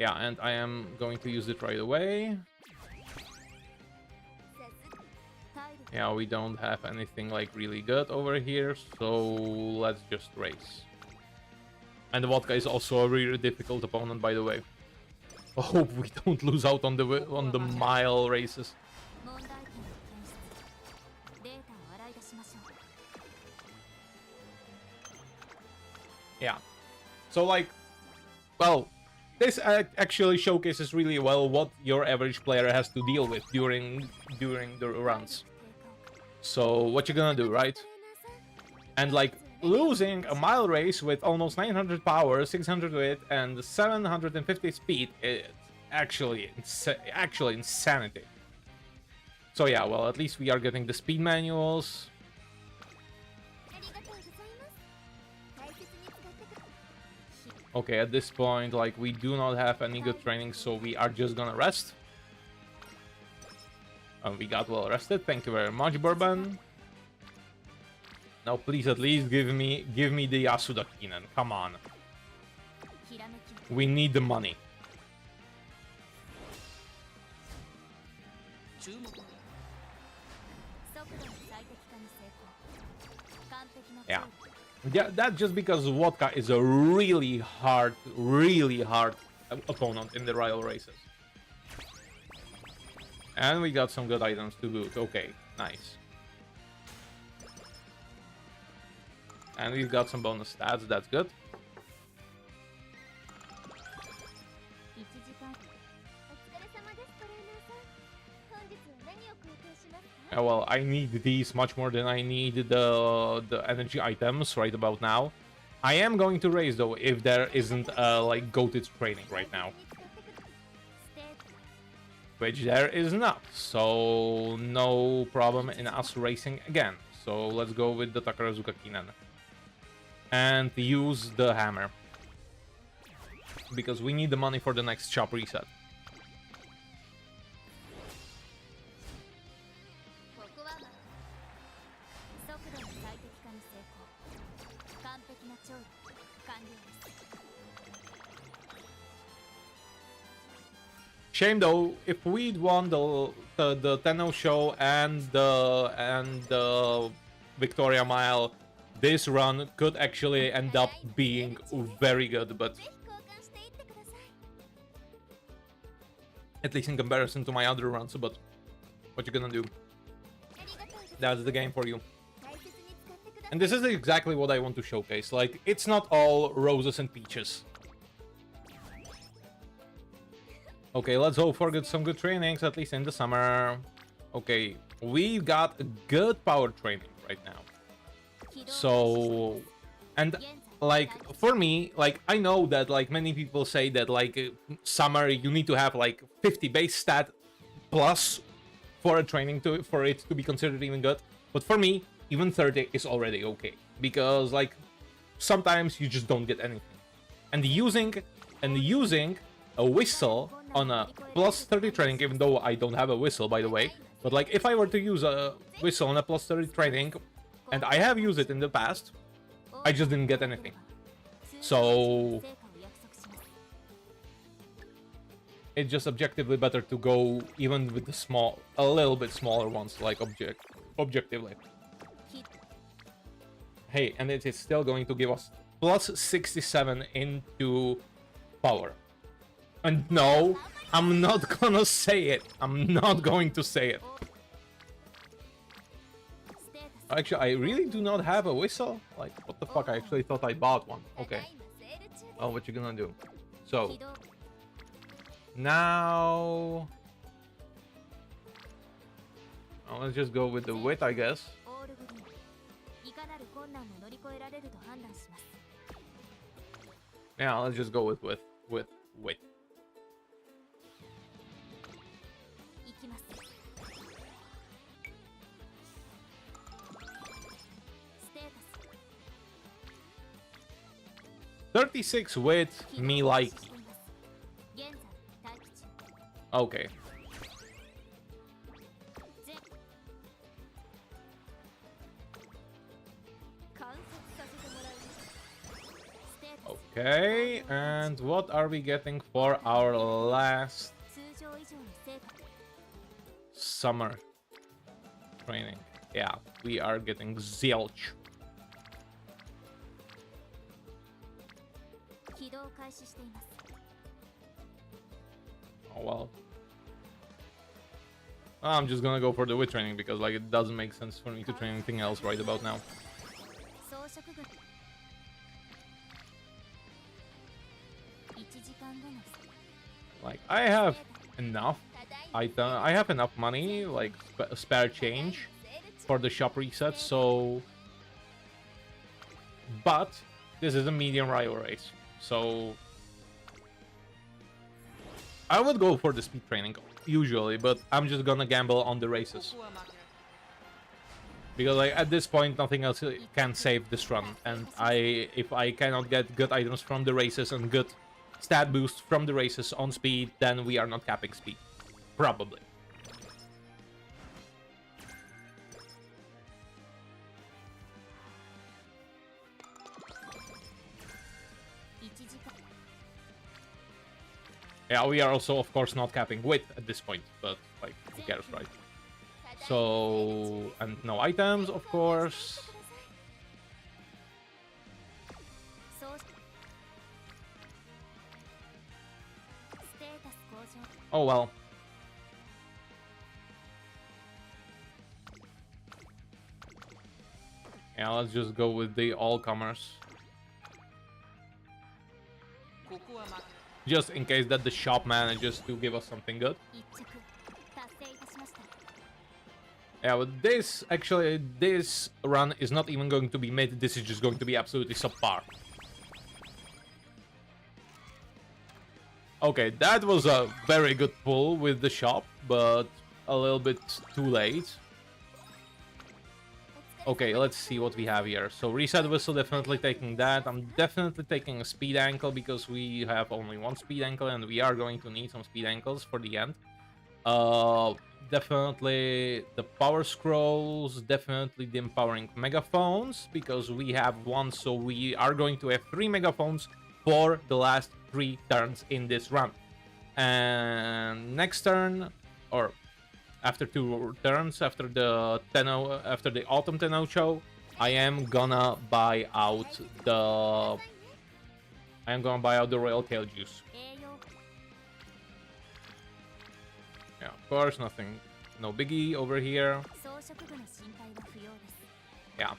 Yeah, and I am going to use it right away. Yeah, we don't have anything like really good over here, so let's just race. And the Vodka is also a really difficult opponent, by the way. I hope we don't lose out on the mile races. Yeah. So like, well, this actually showcases really well what your average player has to deal with during the runs. So what you gonna do, right? And like losing a mile race with almost 900 power, 600 wit, and 750 speed is actually insanity. So yeah, well, at least we are getting the speed manuals. Okay, at this point, like, we do not have any good training, so we are just gonna rest. And we got well rested. Thank you very much, Bourbon. Now, please, at least give me the Yasuda Kinen. Come on. We need the money. Yeah. Yeah, that's just because Vodka is a really hard opponent in the rival races. And we got some good items to boot. Okay, nice. And we've got some bonus stats, that's good. Well, I need these much more than I need the energy items right about now. I am going to raise though if there isn't like goated training right now. Which there is not, so no problem in us racing again. So let's go with the Takarazuka Kinen. And use the hammer. Because we need the money for the next shop reset. Shame though, if we'd won the Tenno show and the Victoria Mile, this run could actually end up being very good, but at least in comparison to my other runs, but what you gonna do? That's the game for you. And this is exactly what I want to showcase. Like, it's not all roses and peaches. Okay, let's hope for some good trainings, at least in the summer. Okay, we got good power training right now. So, and like for me, like I know that like many people say that like summer you need to have like 50 base stat plus for a training for it to be considered even good. But for me, even 30 is already okay, because like sometimes you just don't get anything. And using a whistle on a plus 30 training, even though I don't have a whistle, by the way, but like if I were to use a whistle on a plus 30 training, and I have used it in the past, I just didn't get anything. So it's just objectively better to go even with the a little bit smaller ones, like objectively. Hey, and it is still going to give us plus 67 into power. And no, I'm not gonna say it. I'm not going to say it. Actually, I really do not have a whistle. Like, what the fuck? I actually thought I bought one. Okay. Oh, what you gonna do? So now, let's just go with the wit, I guess. Yeah, let's just go with wit. 36 with me like. Okay. Okay, and what are we getting for our last summer training? Yeah, we are getting zilch. Oh well. I'm just gonna go for the wit training because like it doesn't make sense for me to train anything else right about now. Like I have enough I have enough money, like spare change for the shop reset, so but this is a medium rival race, so I would go for the speed training usually, but I'm just gonna gamble on the races because like at this point nothing else can save this run, and if I cannot get good items from the races and good stat boost from the races on speed, then we are not capping speed, probably. Yeah, we are also, of course, not capping wit at this point, but, like, who cares, right? So, and no items, of course. Oh, well. Yeah, let's just go with the all-comers. Just in case that the shop manages to give us something good. Yeah, but this, actually, this run is not even going to be mid, this is just going to be absolutely subpar. Okay, that was a very good pull with the shop, but a little bit too late. Okay, let's see what we have here. So reset whistle, definitely taking that. I'm definitely taking a speed ankle because we have only one speed ankle and we are going to need some speed ankles for the end. Definitely the power scrolls, definitely the empowering megaphones because we have one, so we are going to have 3 megaphones for the last 3 turns in this run. And next turn, or after 2 turns, after the autumn Tenno show, I am gonna buy out the Royal Kale Juice. Yeah, of course, nothing, no biggie over here. Yeah.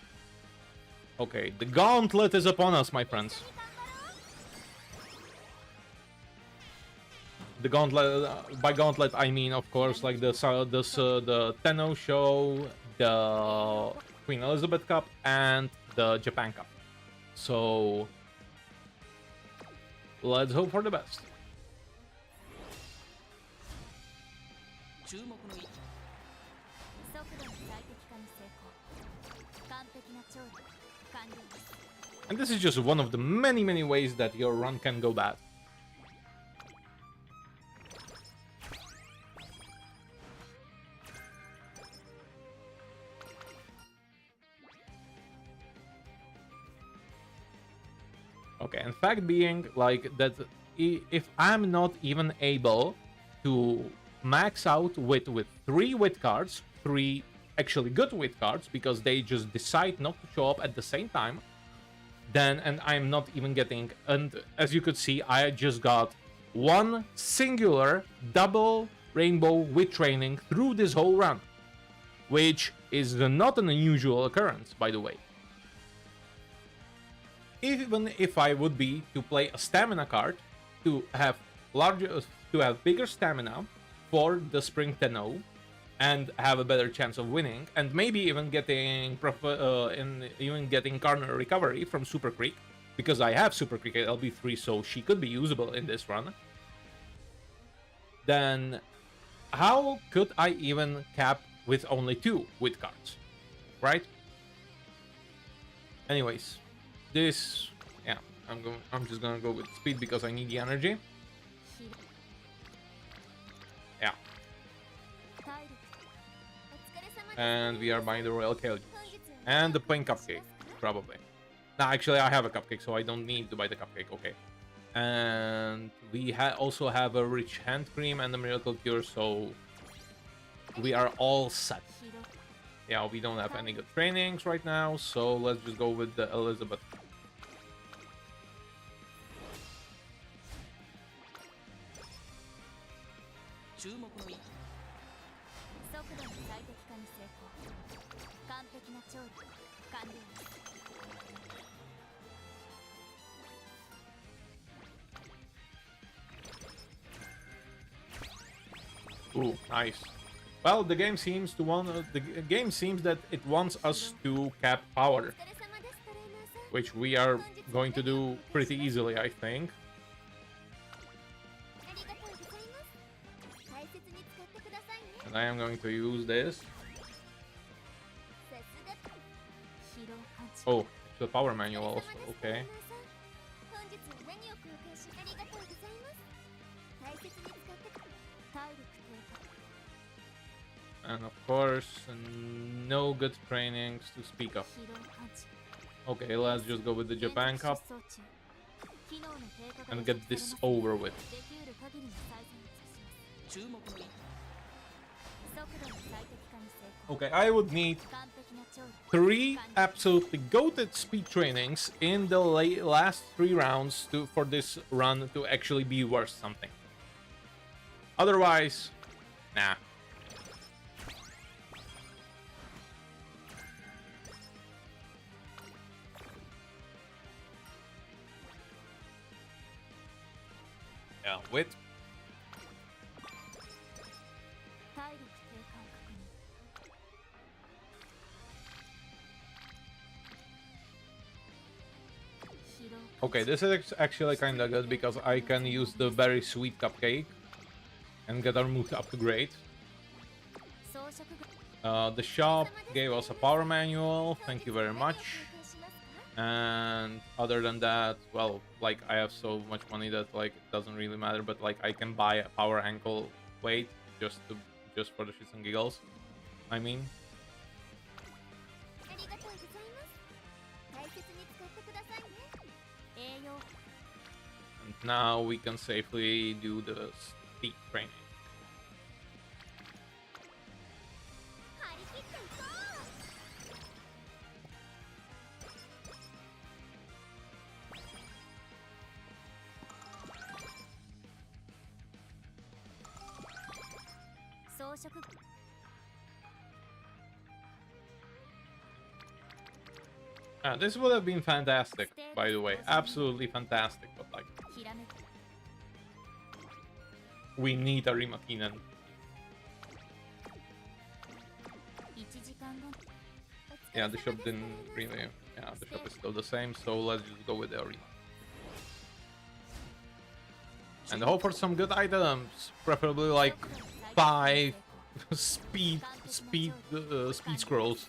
Okay, the gauntlet is upon us, my friends. The gauntlet, by gauntlet I mean, of course, like the Tenno show, the Queen Elizabeth Cup, and the Japan Cup. So let's hope for the best. And this is just one of the many ways that your run can go bad. Okay, and fact being, like, that if I'm not even able to max out with 3 wit cards, 3 actually good wit cards, because they just decide not to show up at the same time, then, and I'm not even getting, and as you could see, I just got one singular double rainbow wit training through this whole run, which is not an unusual occurrence, by the way. Even if I would be to play a stamina card to have bigger stamina for the Spring Tenno and have a better chance of winning, and maybe even getting Garner Recovery from Super Creek, because I have Super Creek at LB3, so she could be usable in this run. Then how could I even cap with only 2 wit cards, right? Anyways. This, yeah, I'm just gonna go with speed because I need the energy. Yeah. And we are buying the Royal Kale Juice. And the plain cupcake, probably. No, actually I have a cupcake, so I don't need to buy the cupcake, okay. And we also have a rich hand cream and a miracle cure, so we are all set. Yeah, we don't have any good trainings right now, so let's just go with the Elizabeth. Ooh, nice. Well, the game seems to want the game seems that it wants us to cap power, which we are going to do pretty easily, I think. And I am going to use this. Oh, the power manual also. Okay. And of course, no good trainings to speak of. Okay, let's just go with the Japan Cup and get this over with. Okay, I would need 3 absolutely goated speed trainings in the last 3 rounds for this run to actually be worth something. Otherwise, nah. Yeah, wit. Okay, this is actually kind of good because I can use the very sweet cupcake and get our mood up to great. The shop gave us a power manual, thank you very much. And other than that, well, like I have so much money that like it doesn't really matter, but like I can buy a power ankle weight just for the shits and giggles. I mean. And now we can safely do the speed training. This would have been fantastic, by the way. Absolutely fantastic, but like... we need a Rimakinen. Yeah, the shop didn't really... Yeah, the shop is still the same, so let's just go with the arena. And hope for some good items, preferably like 5 speed scrolls.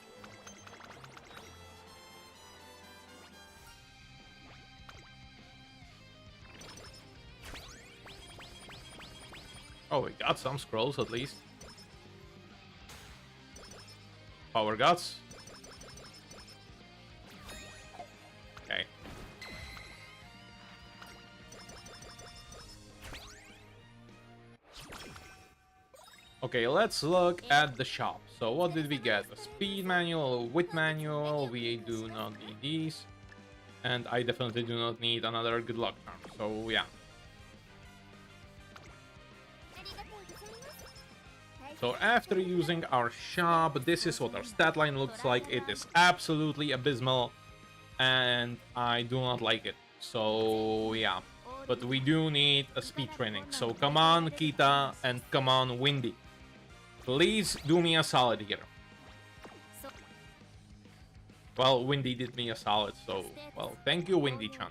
Oh, we got some scrolls at least. Power guts. Okay. Okay, let's look at the shop. So what did we get? A speed manual, a wit manual. We do not need these. And I definitely do not need another good luck charm. So yeah. So after using our shop, this is what our stat line looks like. It is absolutely abysmal, and I do not like it. So yeah, but we do need a speed training. So come on, Kita, and come on, Windy. Please do me a solid here. Well, Windy did me a solid, so, well, thank you, Windy-chan.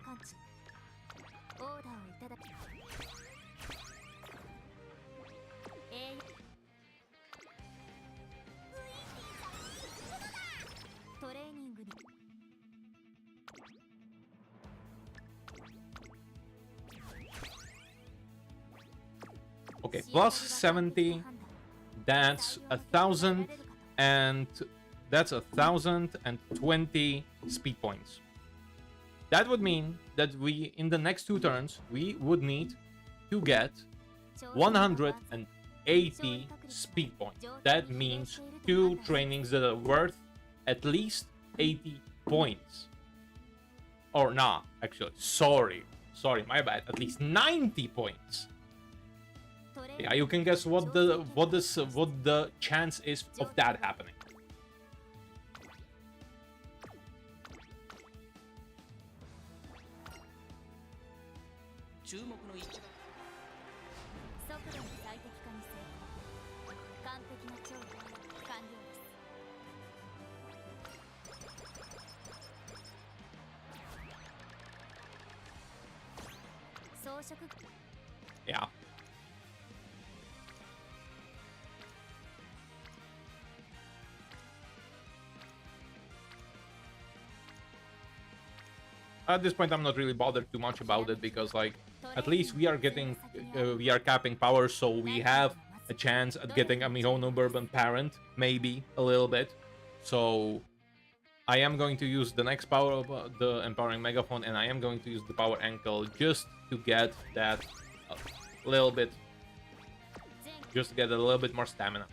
Okay, plus 70, that's 1,000, and that's 1,020 speed points. That would mean that we, in the next 2 turns, we would need to get 180 speed points. That means 2 trainings that are worth at least 80 points. Or nah, actually, sorry, my bad, at least 90 points. Yeah, you can guess what the chance is of that happening. Yeah. At this point, I'm not really bothered too much about it because, like, at least we are getting, we are capping power, so we have a chance at getting a Mihono Bourbon parent, maybe a little bit. So I am going to use the next power of the Empowering Megaphone, and I am going to use the Power Ankle just to get that a little bit, just to get a little bit more stamina.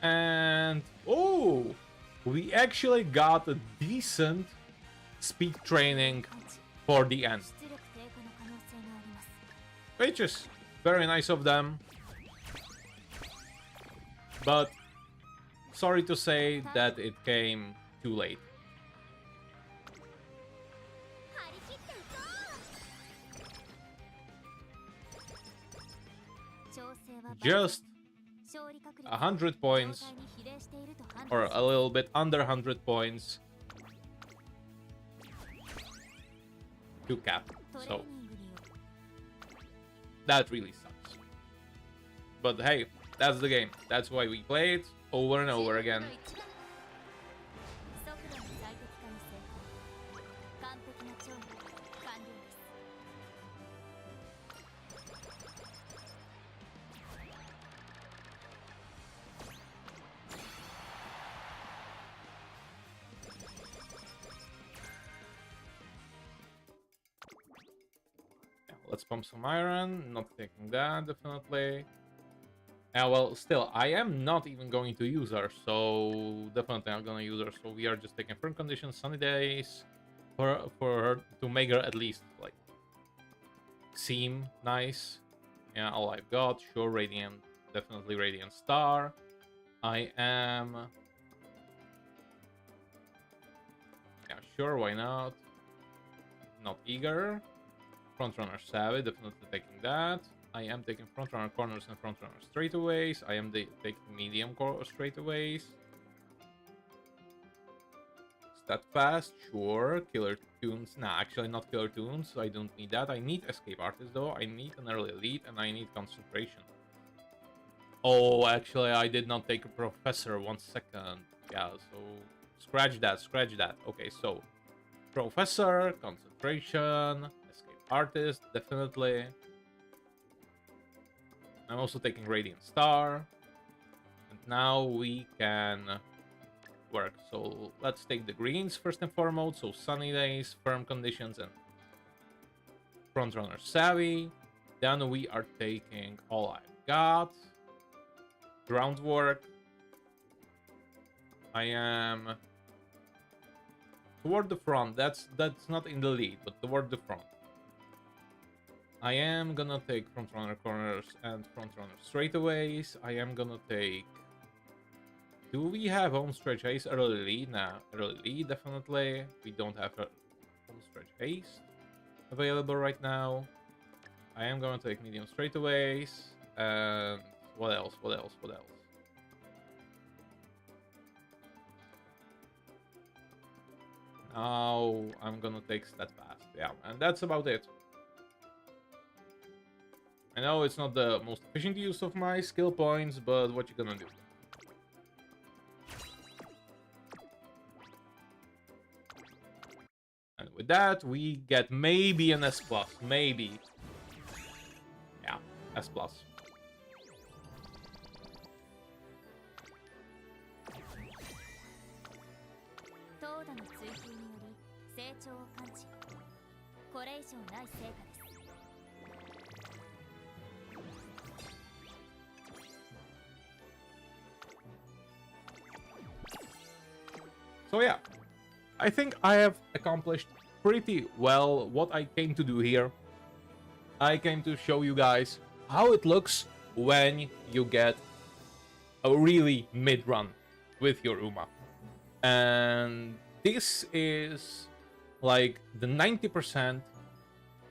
And oh, we actually got a decent speed training for the end, which is very nice of them. But sorry to say that it came too late. Just 100 points, or a little bit under 100 points to cap. So that really sucks. But hey, that's the game. That's why we play it over and over again. Let's pump some iron. Not taking that, definitely. Well, still, I am not even going to use her, so definitely not gonna use her. So we are just taking firm conditions, sunny days, for her to make her at least like seem nice. Yeah, all I've got. Sure, Radiant, definitely Radiant Star. I am. Yeah, sure, why not? Not eager. Frontrunner Savvy, definitely taking that. I am taking Frontrunner Corners and Frontrunner Straightaways. I am taking Medium Straightaways. Stat Fast, sure. Killer Tunes, nah, actually not Killer Tunes. I don't need that. I need Escape Artist though. I need an Early Elite and I need Concentration. Oh, actually, I did not take a Professor. 1 second. Yeah, so scratch that, scratch that. Okay, so Professor, Concentration, Artist, definitely. I'm also taking Radiant Star. And now we can work. So let's take the greens first and foremost. So sunny days, firm conditions, and Frontrunner Savvy. Then we are taking all I've got. Groundwork. I am toward the front. That's not in the lead, but toward the front. I am gonna take Frontrunner Corners and Frontrunner Straightaways. I am gonna take... Do we have Home Stretch Haste? Early Lead? Nah, Early Lead, definitely. We don't have a Home Stretch Haste available right now. I am gonna take Medium Straightaways. And what else? What else? What else? Now I'm gonna take Steadfast. Yeah, and that's about it. I know it's not the most efficient use of my skill points, but what you gonna do? And with that, we get maybe an S+, maybe. Yeah, S+. So yeah, I think I have accomplished pretty well what I came to do here. I came to show you guys how it looks when you get a really mid-run with your Uma. And this is like the 90%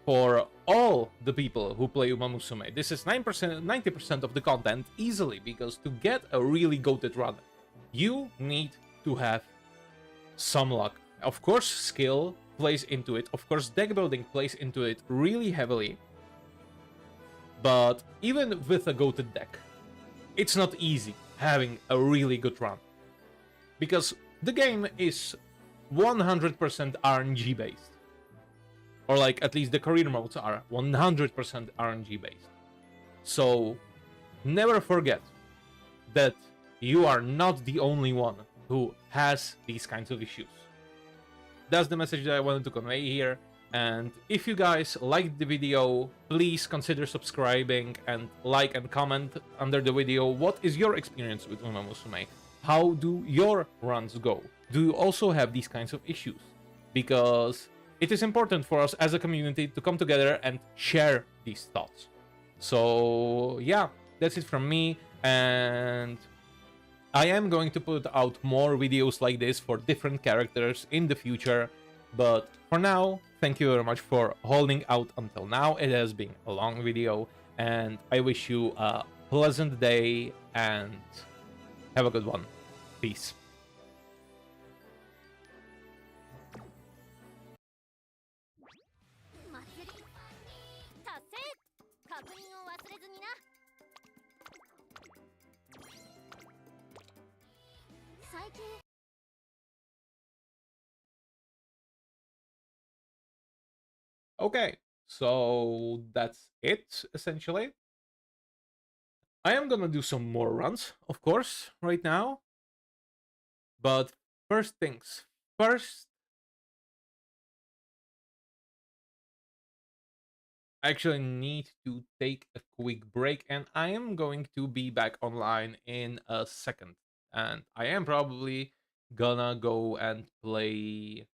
for all the people who play Umamusume. This is 9%, 90% of the content easily, because to get a really goated run, you need to have some luck. Of course, skill plays into it. Of course, deck building plays into it really heavily. But even with a goated deck, it's not easy having a really good run. Because the game is 100% RNG based. Or like, at least the career modes are 100% RNG based. So never forget that you are not the only one who has these kinds of issues. That's the message that I wanted to convey here. And if you guys liked the video, please consider subscribing and like and comment under the video. What is your experience with Umamusume? How do your runs go? Do you also have these kinds of issues? Because it is important for us as a community to come together and share these thoughts. So yeah, that's it from me, and I am going to put out more videos like this for different characters in the future, but for now, thank you very much for holding out until now. It has been a long video, and I wish you a pleasant day and have a good one. Peace. 確認を忘れずにな。最近 Okay, so that's it, essentially. I am gonna do some more runs, of course, right now. But first things first, I actually need to take a quick break, and I am going to be back online in a second. And I am probably gonna go and play